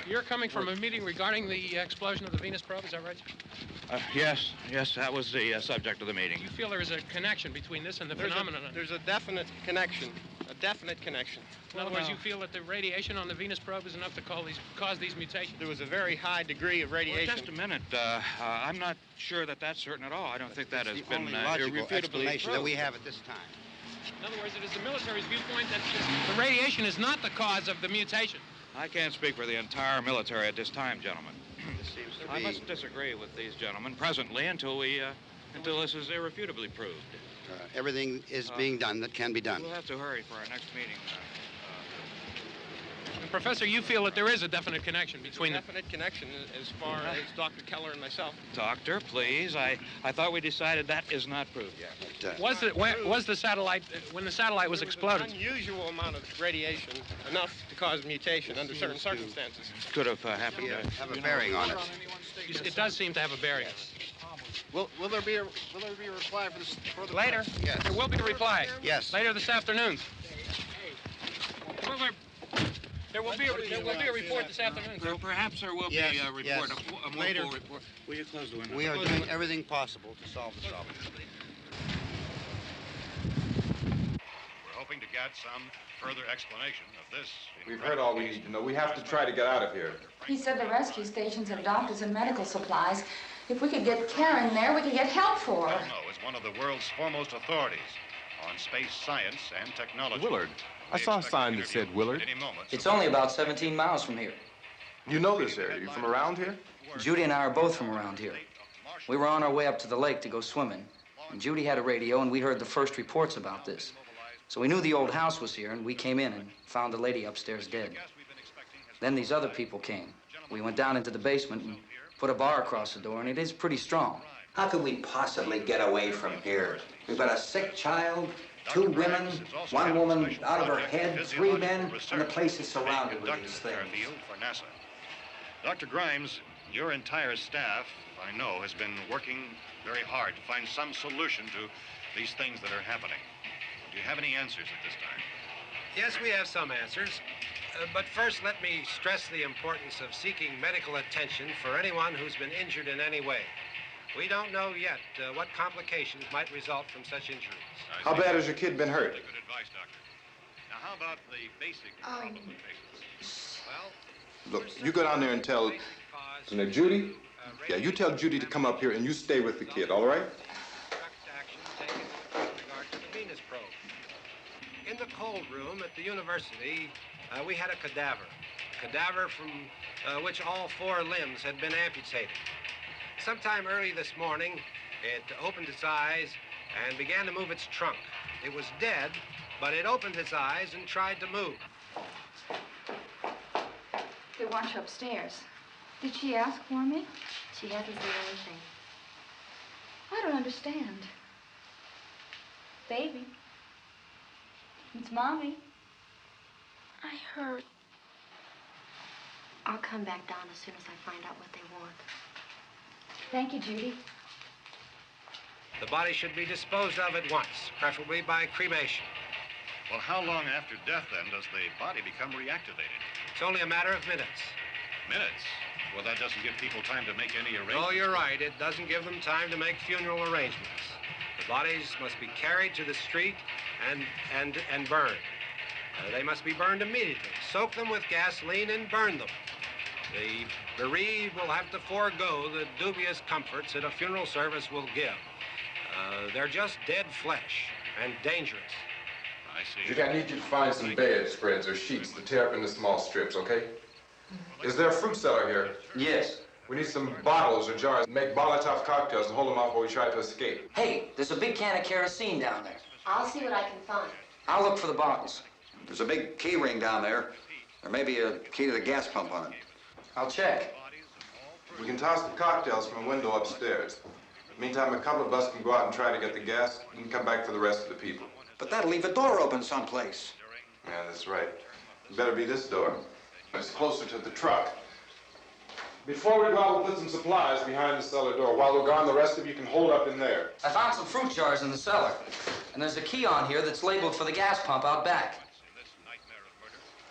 You're coming from a meeting regarding the explosion of the Venus probe, is that right? Yes, that was the subject of the meeting. You feel there is a connection between this and the phenomenon? There's a definite connection. In other words, you feel that the radiation on the Venus probe is enough to cause these mutations? There was a very high degree of radiation. Well, just a minute. I'm not sure that that's certain at all. I don't think that has been only logical irrefutably explanation proved. that we have at this time. In other words, it is the military's viewpoint that the radiation is not the cause of the mutation. I can't speak for the entire military at this time, gentlemen. This seems to I be... must disagree with these gentlemen presently until this is irrefutably proved. everything is being done that can be done. We'll have to hurry for our next meeting. Professor, you feel that there is a definite connection between them? Definite connection as far as Dr. Keller and myself. Doctor, please. I thought we decided that is not proved yet. But, was the satellite, when the satellite was exploded? An unusual amount of radiation, enough to cause mutation under certain circumstances. Could have happened. Have a bearing on it. It does seem to have a bearing. Will there be a reply for this further? Later? Yes. There will be a reply. Yes. Later this afternoon. There will be a report this afternoon. Perhaps there will be a report, yes. a more Later. full report. Will you close the window? We are doing everything possible to solve the problem. We're hoping to get some further explanation of this. We've heard all we need to know. We have to try to get out of here. He said the rescue stations have doctors and medical supplies. If we could get care in there, we could get help for her. Romero is one of the world's foremost authorities on space science and technology. Willard. I saw a sign that said Willard. It's only about 17 miles from here. You know this area. You from around here? Judy and I are both from around here. We were on our way up to the lake to go swimming, and Judy had a radio, and we heard the first reports about this. So we knew the old house was here, and we came in and found the lady upstairs dead. Then these other people came. We went down into the basement and put a bar across the door, and it is pretty strong. How could we possibly get away from here? We've got a sick child, 2 women, 1 woman out of her head, 3 men, and the place is surrounded with these things. For NASA. Dr. Grimes, your entire staff, I know, has been working very hard to find some solution to these things that are happening. Do you have any answers at this time? Yes, we have some answers. But first, let me stress the importance of seeking medical attention for anyone who's been injured in any way. We don't know yet what complications might result from such injuries. How bad has your kid been hurt? Good advice, Doctor. Now, how about the basic problem of patients? Well, Look, you go down there and tell... Now, Judy? Yeah, you tell Judy to come up here and you stay with the kid, all right? Action taken with regard to the Venus probe. In the cold room at the university, we had a cadaver from which all 4 limbs had been amputated. Sometime early this morning, it opened its eyes and began to move its trunk. It was dead, but it opened its eyes and tried to move. They want you upstairs. Did she ask for me? She hasn't said anything. I don't understand. Baby. It's Mommy. I heard. I'll come back down as soon as I find out what they want. Thank you, Judy. The body should be disposed of at once, preferably by cremation. well, how long after death, then, does the body become reactivated? It's only a matter of minutes. Minutes? Well, that doesn't give people time to make any arrangements. Oh, you're right. It doesn't give them time to make funeral arrangements. The bodies must be carried to the street and burned. They must be burned immediately. Soak them with gasoline and burn them. The bereaved will have to forego the dubious comforts that a funeral service will give. They're just dead flesh and dangerous. I see. Judy, I need you to find some bedspreads or sheets to tear up into small strips, okay? Is there a fruit cellar here? Yes. We need some bottles or jars to make Molotov cocktails and hold them off while we try to escape. Hey, there's a big can of kerosene down there. I'll see what I can find. I'll look for the bottles. There's a big key ring down there. There may be a key to the gas pump on it. I'll check. We can toss the cocktails from a window upstairs. Meantime, a couple of us can go out and try to get the gas and come back for the rest of the people. But that'll leave a door open someplace. Yeah, that's right. It better be this door. It's closer to the truck. Before we go out, we'll put some supplies behind the cellar door. While we're gone, the rest of you can hold up in there. I found some fruit jars in the cellar. And there's a key on here that's labeled for the gas pump out back.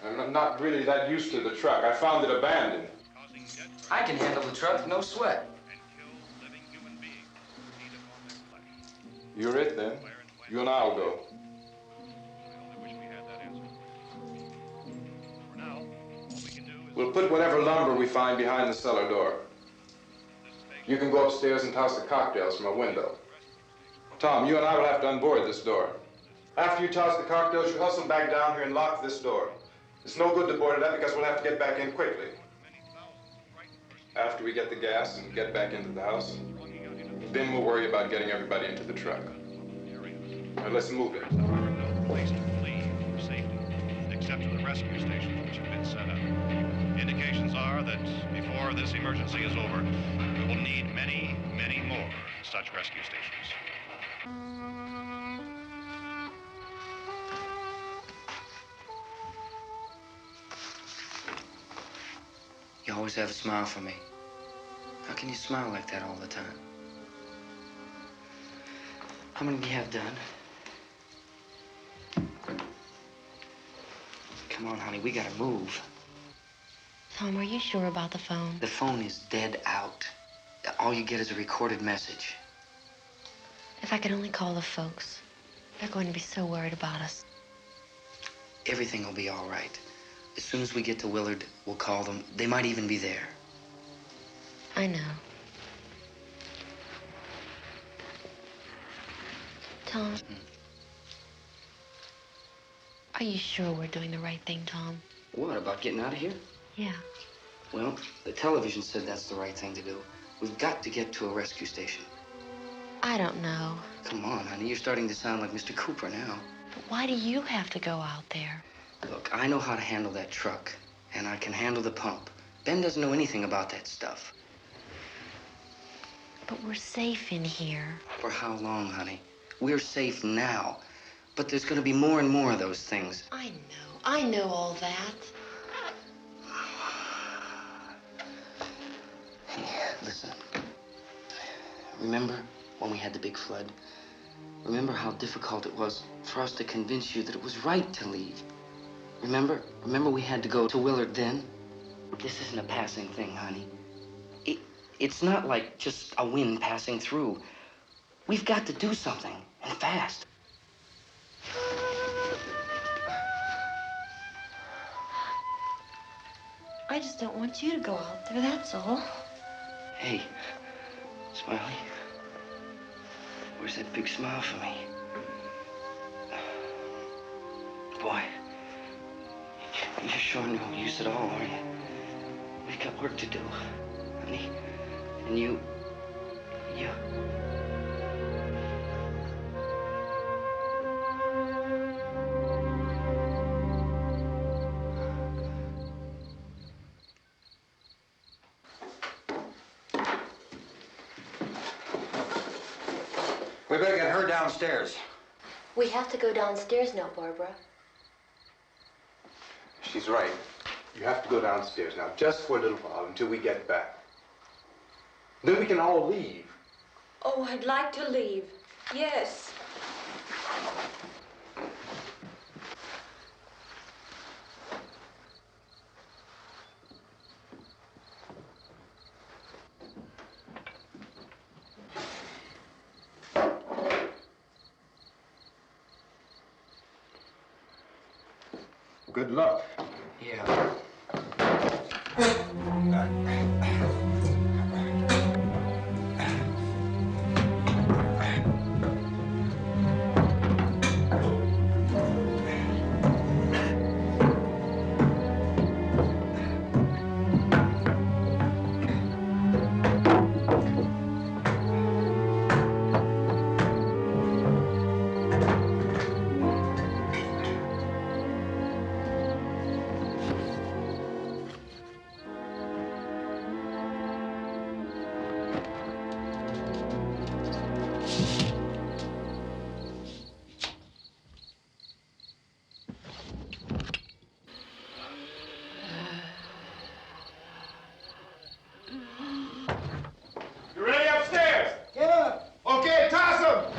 I'm not really that used to the truck. I found it abandoned. I can handle the truck, no sweat. You're it, then. You and I'll go. We'll put whatever lumber we find behind the cellar door. You can go upstairs and toss the cocktails from a window. Tom, you and I will have to unboard this door. After you toss the cocktails, you hustle back down here and lock this door. It's no good to board it up because we'll have to get back in quickly. After we get the gas and get back into the house, then we'll worry about getting everybody into the truck. Now, let's move it. No place to flee for safety, except to the rescue stations which have been set up. Indications are that before this emergency is over, we will need many, many more such rescue stations. You always have a smile for me. How can you smile like that all the time? How many do you have done? Come on, honey, we gotta move. Tom, are you sure about the phone? The phone is dead out. All you get is a recorded message. If I could only call the folks. They're going to be so worried about us. Everything will be all right. As soon as we get to Willard, we'll call them. They might even be there. I know. Tom. Are you sure we're doing the right thing, Tom? What, about getting out of here? Yeah. Well, the television said that's the right thing to do. We've got to get to a rescue station. I don't know. Come on, honey. You're starting to sound like Mr. Cooper now. But why do you have to go out there? Look, I know how to handle that truck, and I can handle the pump. Ben doesn't know anything about that stuff. But we're safe in here. For how long, honey? We're safe now. But there's going to be more and more of those things. I know all that. Hey, listen. Remember when we had the big flood? Remember how difficult it was for us to convince you that it was right to leave? Remember? Remember we had to go to Willard then? This isn't a passing thing, honey. It's not like just a wind passing through. We've got to do something, and fast. I just don't want you to go out there, that's all. Hey, Smiley. Where's that big smile for me? Boy, you're sure no use at all, are you? We've got work to do, honey. And you... We better get her downstairs. We have to go downstairs now, Barbara. She's right. You have to go downstairs now, just for a little while, until we get back. Then we can all leave. Oh, I'd like to leave. Yes. Good luck. Yeah. You ready upstairs? Yeah. Okay, toss him.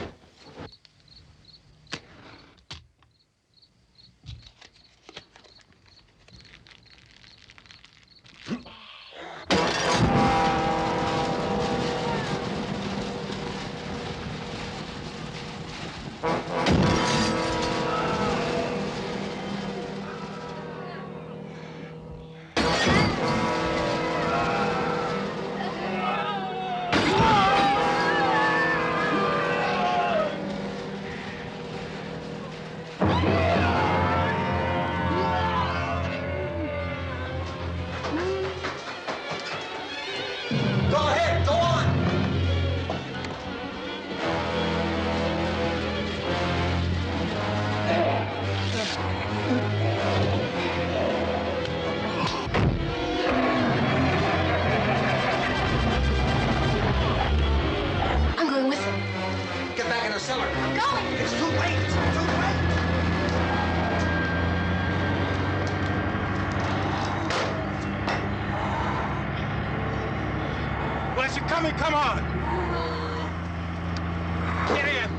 Go ahead, go on. I'm going with him. Get back in the cellar. I'm going. It's too late. It's too late. Well, as you're coming, come on. Get in.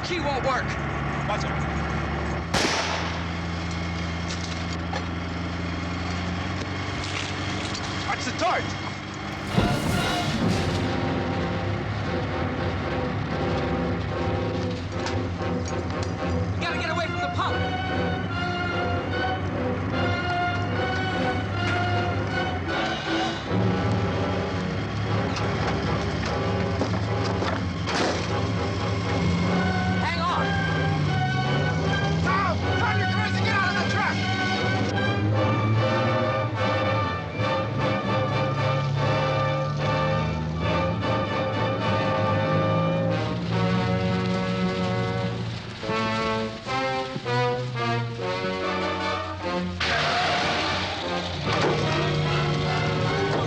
key won't work. Watch it. Watch the torch. We gotta get away from the pump. Hang on. Tom! Tom, you're crazy! Get out of the truck!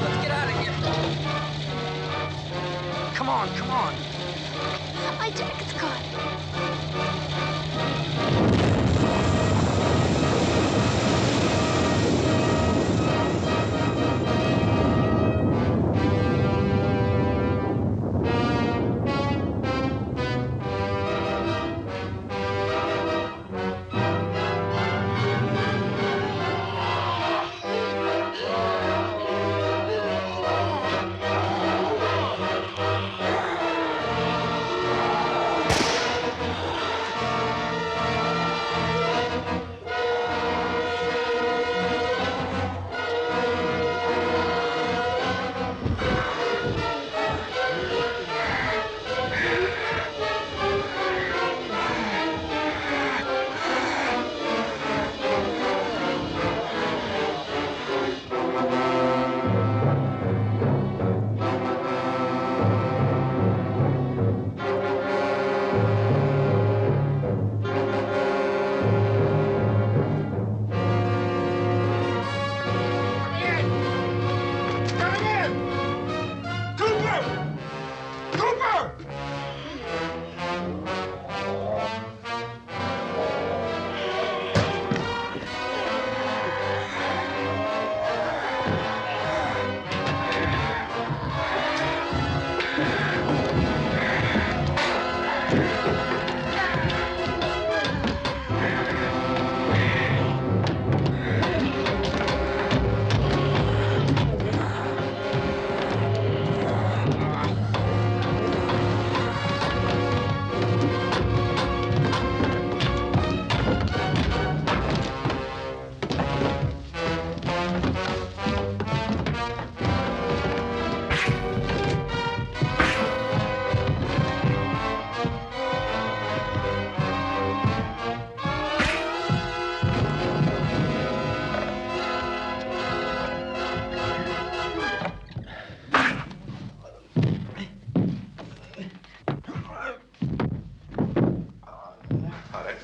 Let's get out of here. Come on, come on. My jacket's caught.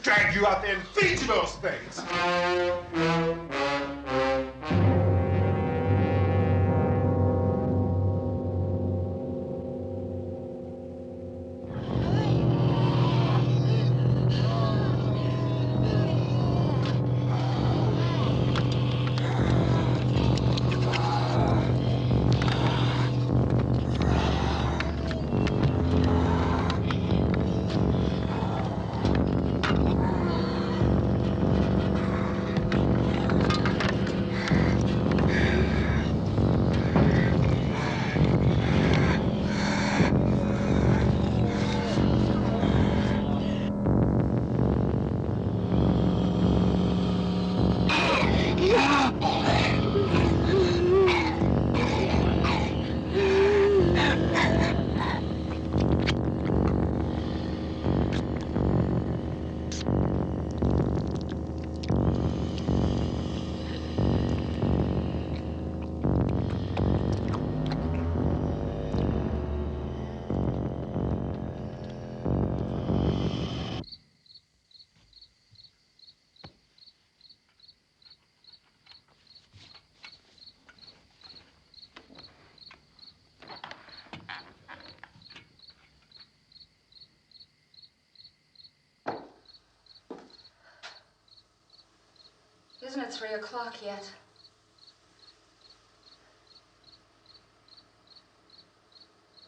Drag you out there and feed you those things. Isn't it 3 o'clock yet?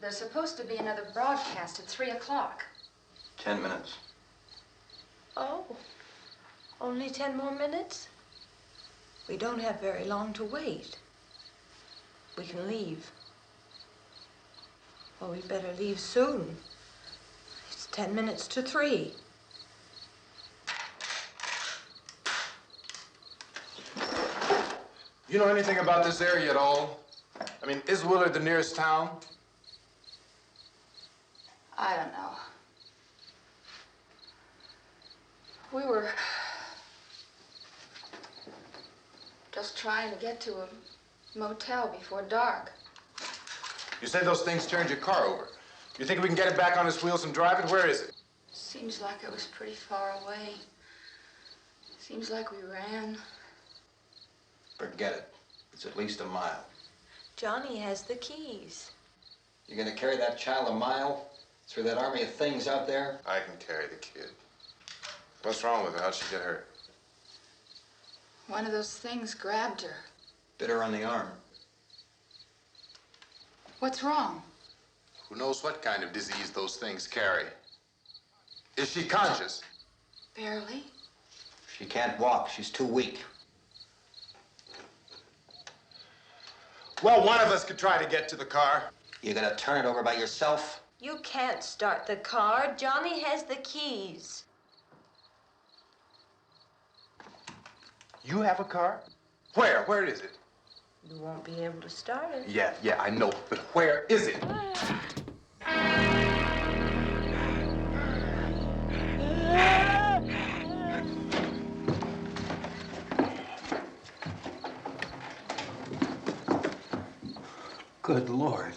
There's supposed to be another broadcast at 3 o'clock. 10 minutes. Oh, only 10 more minutes? We don't have very long to wait. We can leave. Well, we better leave soon. It's 10 minutes to 3. You know anything about this area at all? I mean, is Willard the nearest town? I don't know. We were just trying to get to a motel before dark. You said those things turned your car over. You think we can get it back on its wheels and drive it? Where is it? Seems like it was pretty far away. Seems like we ran. Forget it. It's at least a mile. Johnny has the keys. You're gonna carry that child a mile through that army of things out there? I can carry the kid. What's wrong with her? How'd she get hurt? One of those things grabbed her. Bit her on the arm. What's wrong? Who knows what kind of disease those things carry? Is she conscious? Barely. She can't walk. She's too weak. Well, one of us could try to get to the car. You gonna turn it over by yourself? You can't start the car. Johnny has the keys. You have a car? Where? Where is it? You won't be able to start it. Yeah, I know. But where is it? Good Lord.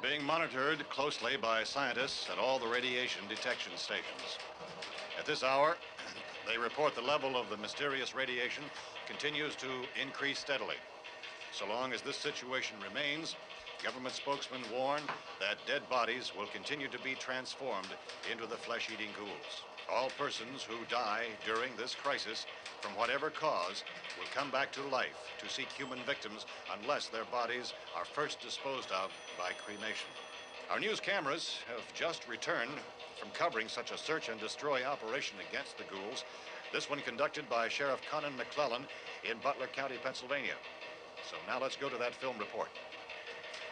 Being monitored closely by scientists at all the radiation detection stations. At this hour, they report the level of the mysterious radiation continues to increase steadily. So long as this situation remains, government spokesmen warn that dead bodies will continue to be transformed into the flesh-eating ghouls. All persons who die during this crisis, from whatever cause, will come back to life to seek human victims unless their bodies are first disposed of by cremation. Our news cameras have just returned from covering such a search and destroy operation against the ghouls, this one conducted by Sheriff Conan McClellan in Butler County, Pennsylvania. So now let's go to that film report.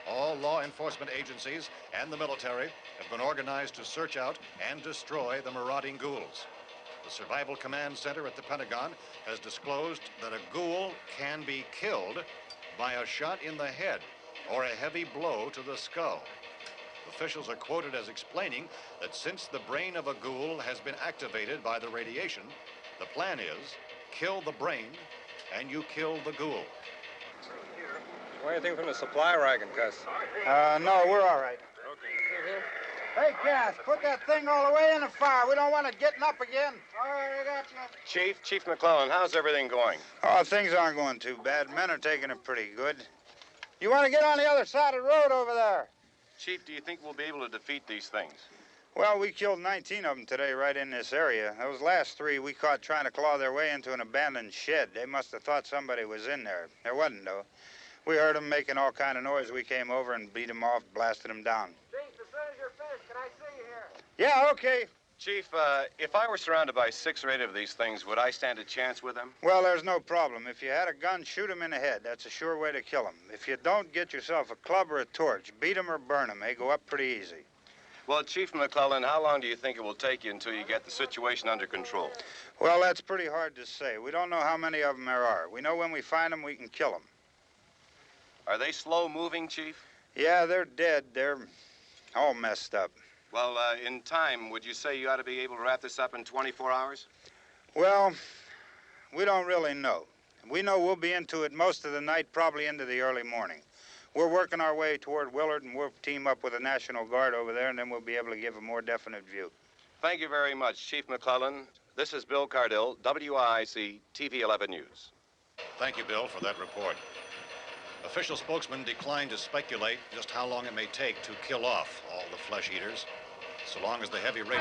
All law enforcement agencies and the military have been organized to search out and destroy the marauding ghouls. The Survival Command Center at the Pentagon has disclosed that a ghoul can be killed by a shot in the head or a heavy blow to the skull. Officials are quoted as explaining that since the brain of a ghoul has been activated by the radiation, the plan is kill the brain and you kill the ghoul. Anything from the supply wagon, Gus? No, we're all right. Hey, Cass, put that thing all the way in the fire. We don't want it getting up again. All right, I got you. Chief McClellan, how's everything going? Oh, things aren't going too bad. Men are taking it pretty good. You want to get on the other side of the road over there? Chief, do you think we'll be able to defeat these things? Well, we killed 19 of them today right in this area. Those last 3 we caught trying to claw their way into an abandoned shed. They must have thought somebody was in there. There wasn't, though. We heard them making all kind of noise. We came over and beat them off, blasted them down. Chief, as soon as you're finished, can I see you here? Yeah, okay. Chief, if I were surrounded by 6 or 8 of these things, would I stand a chance with them? Well, there's no problem. If you had a gun, shoot them in the head. That's a sure way to kill them. If you don't, get yourself a club or a torch. Beat them or burn them. They go up pretty easy. Well, Chief McClellan, how long do you think it will take you until you get the situation under control? Well, that's pretty hard to say. We don't know how many of them there are. We know when we find them, we can kill them. Are they slow-moving, Chief? Yeah, they're dead. They're all messed up. Well, in time, would you say you ought to be able to wrap this up in 24 hours? Well, we don't really know. We know we'll be into it most of the night, probably into the early morning. We're working our way toward Willard, and we'll team up with the National Guard over there, and then we'll be able to give a more definite view. Thank you very much, Chief McClellan. This is Bill Cardill, WIC TV 11 News. Thank you, Bill, for that report. Official spokesmen declined to speculate just how long it may take to kill off all the flesh eaters, so long as the heavy rate...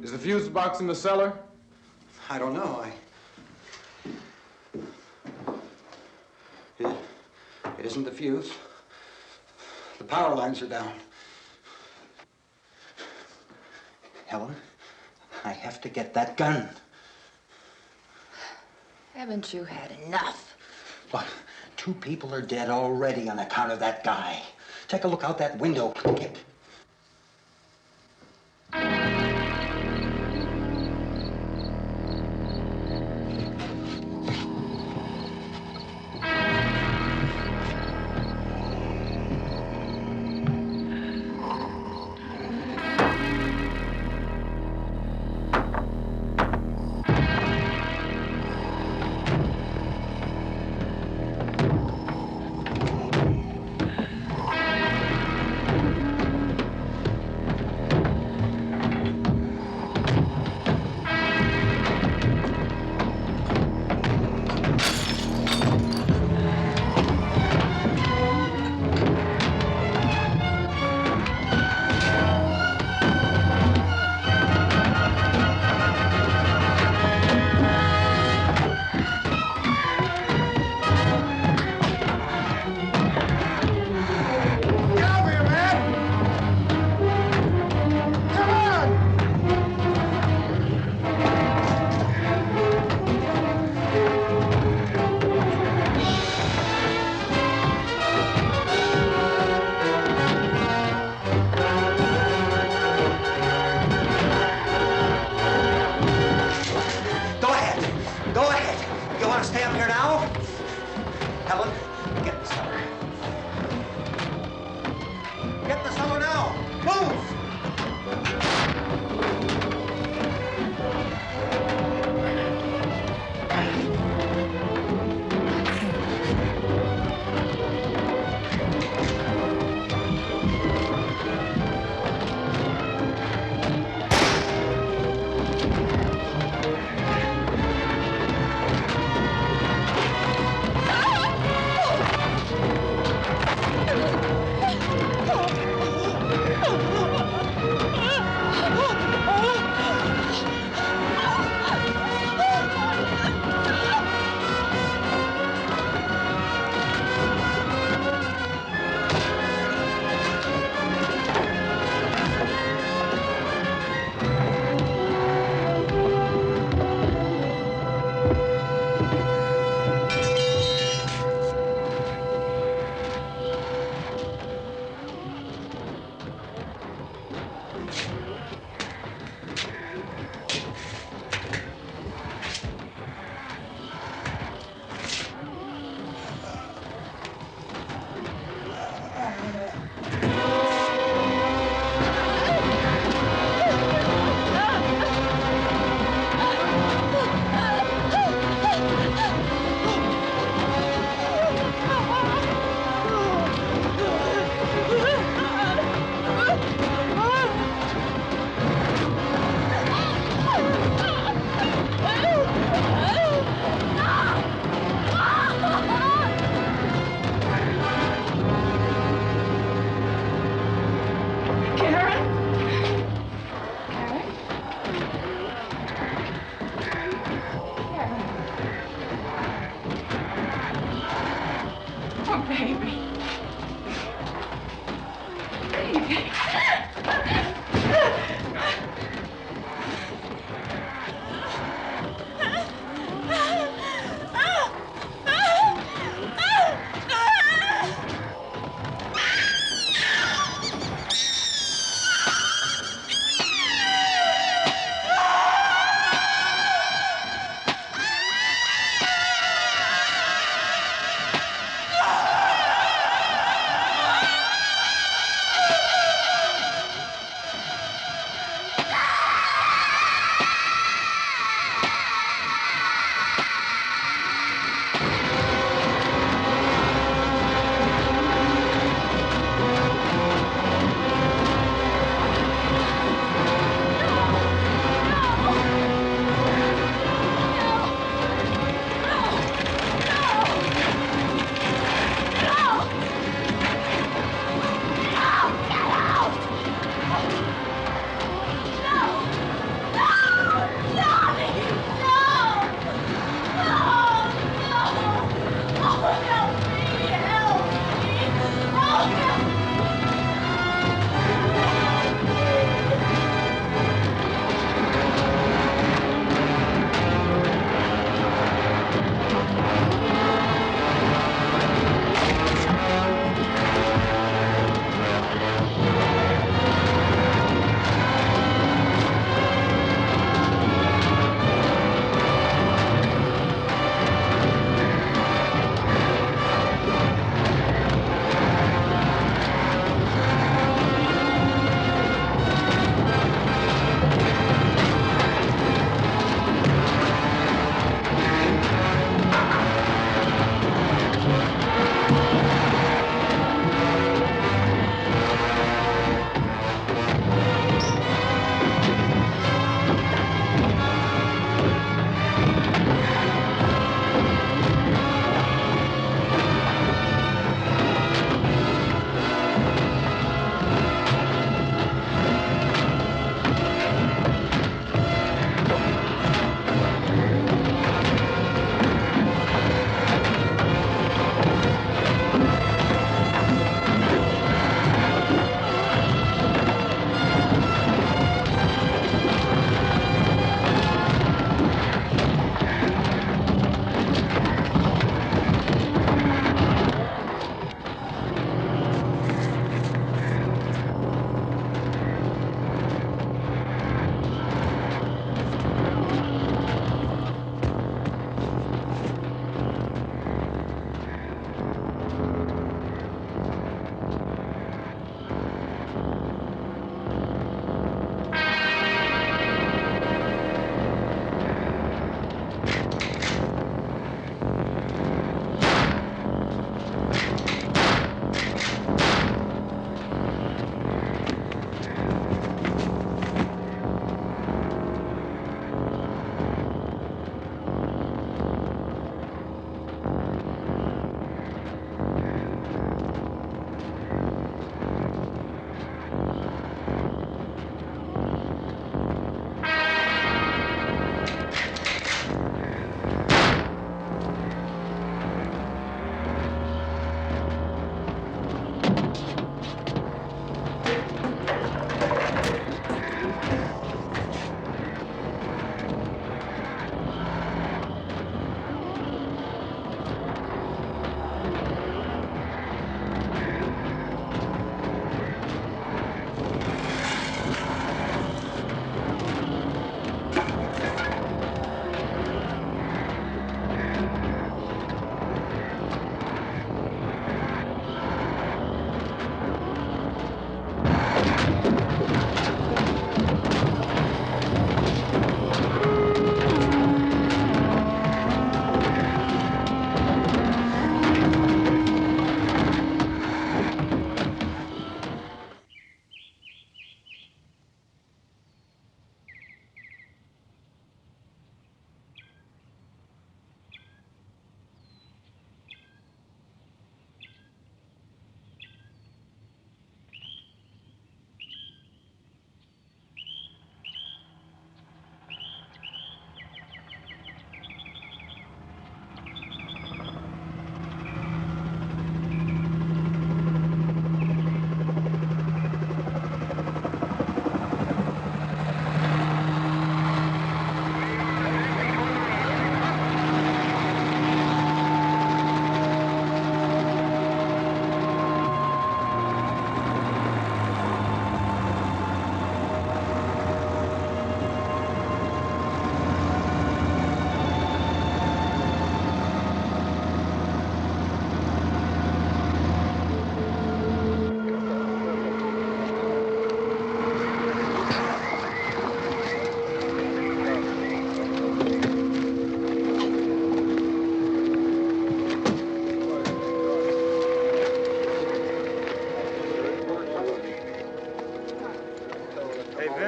Is the fuse box in the cellar? I don't know. It isn't the fuse. The power lines are down. Helen, I have to get that gun. Haven't you had enough? Look, 2 people are dead already on account of that guy. Take a look out that window.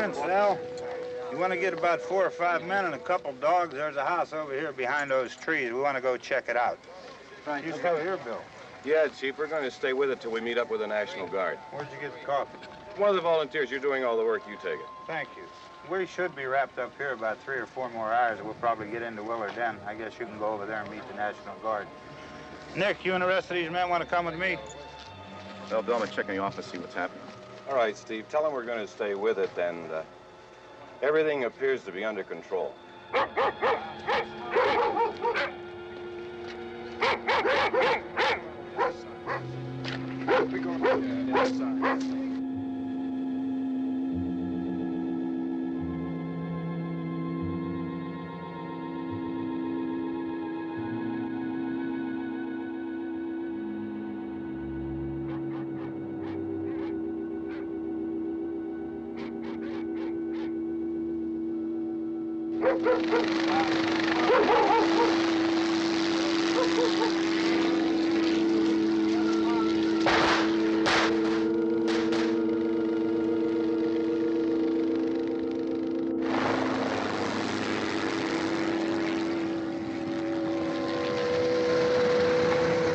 Vince, Al. You want to get about 4 or 5 men and a couple dogs? There's a house over here behind those trees. We want to go check it out. Right. You still here, Bill? Yeah, Chief, we're going to stay with it till we meet up with the National Guard. Where'd you get the coffee? One of the volunteers, you're doing all the work, you take it. Thank you. We should be wrapped up here about 3 or 4 more hours, and we'll probably get into Willard then. I guess you can go over there and meet the National Guard. Nick, you and the rest of these men want to come with me? Well, Bill, I'm gonna check in the office, see what's happening. All right, Steve, tell them we're going to stay with it, and everything appears to be under control.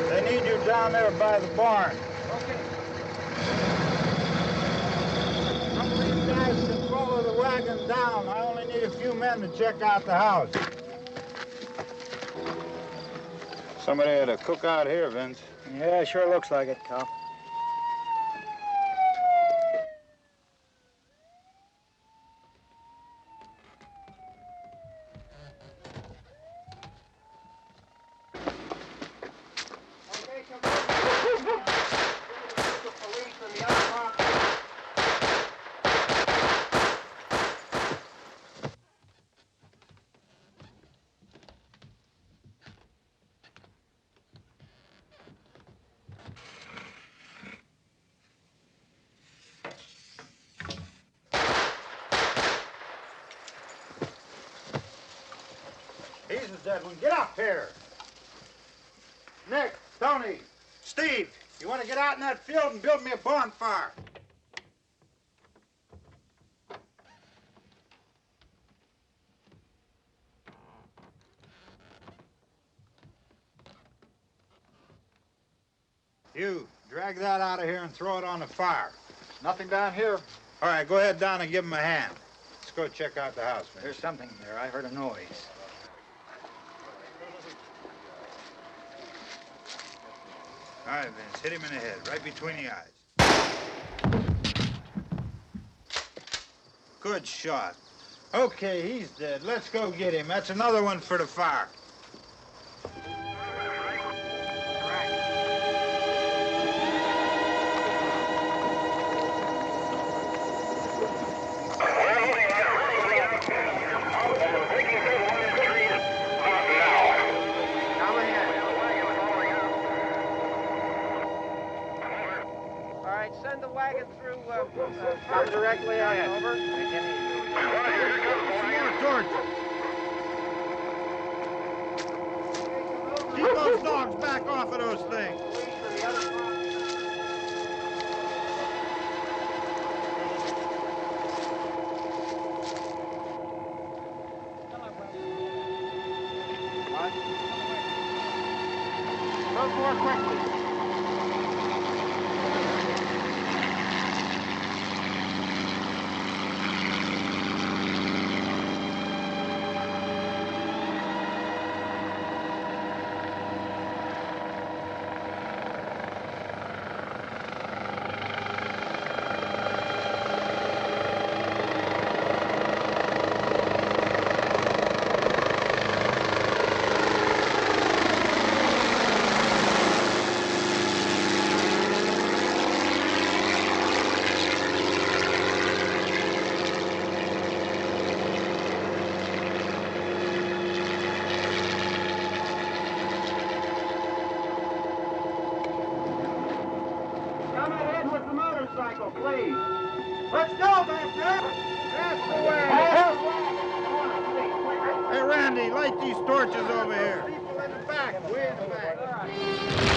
They need you down there by the barn. Okay. Some of these guys can follow the wagon down. I only need a few men to check out the house. Somebody had a cookout here, Vince. Yeah, sure looks like it, Cal. He's a dead one. Get up here. Nick, Tony, Steve, you want to get out in that field and build me a bonfire? You, drag that out of here and throw it on the fire. Nothing down here. All right, go ahead down and give him a hand. Let's go check out the house, man. There's something there. I heard a noise. All right, Vince, hit him in the head, right between the eyes. Good shot. Okay, he's dead. Let's go get him. That's another one for the fire. Send the wagon through, come directly ahead. Over. Some more torches. Keep those dogs back off of those things. Move more quickly. Please. Let's go, Master. That's the way. Hey, Randy, light these torches over here. People in the back, way in the back.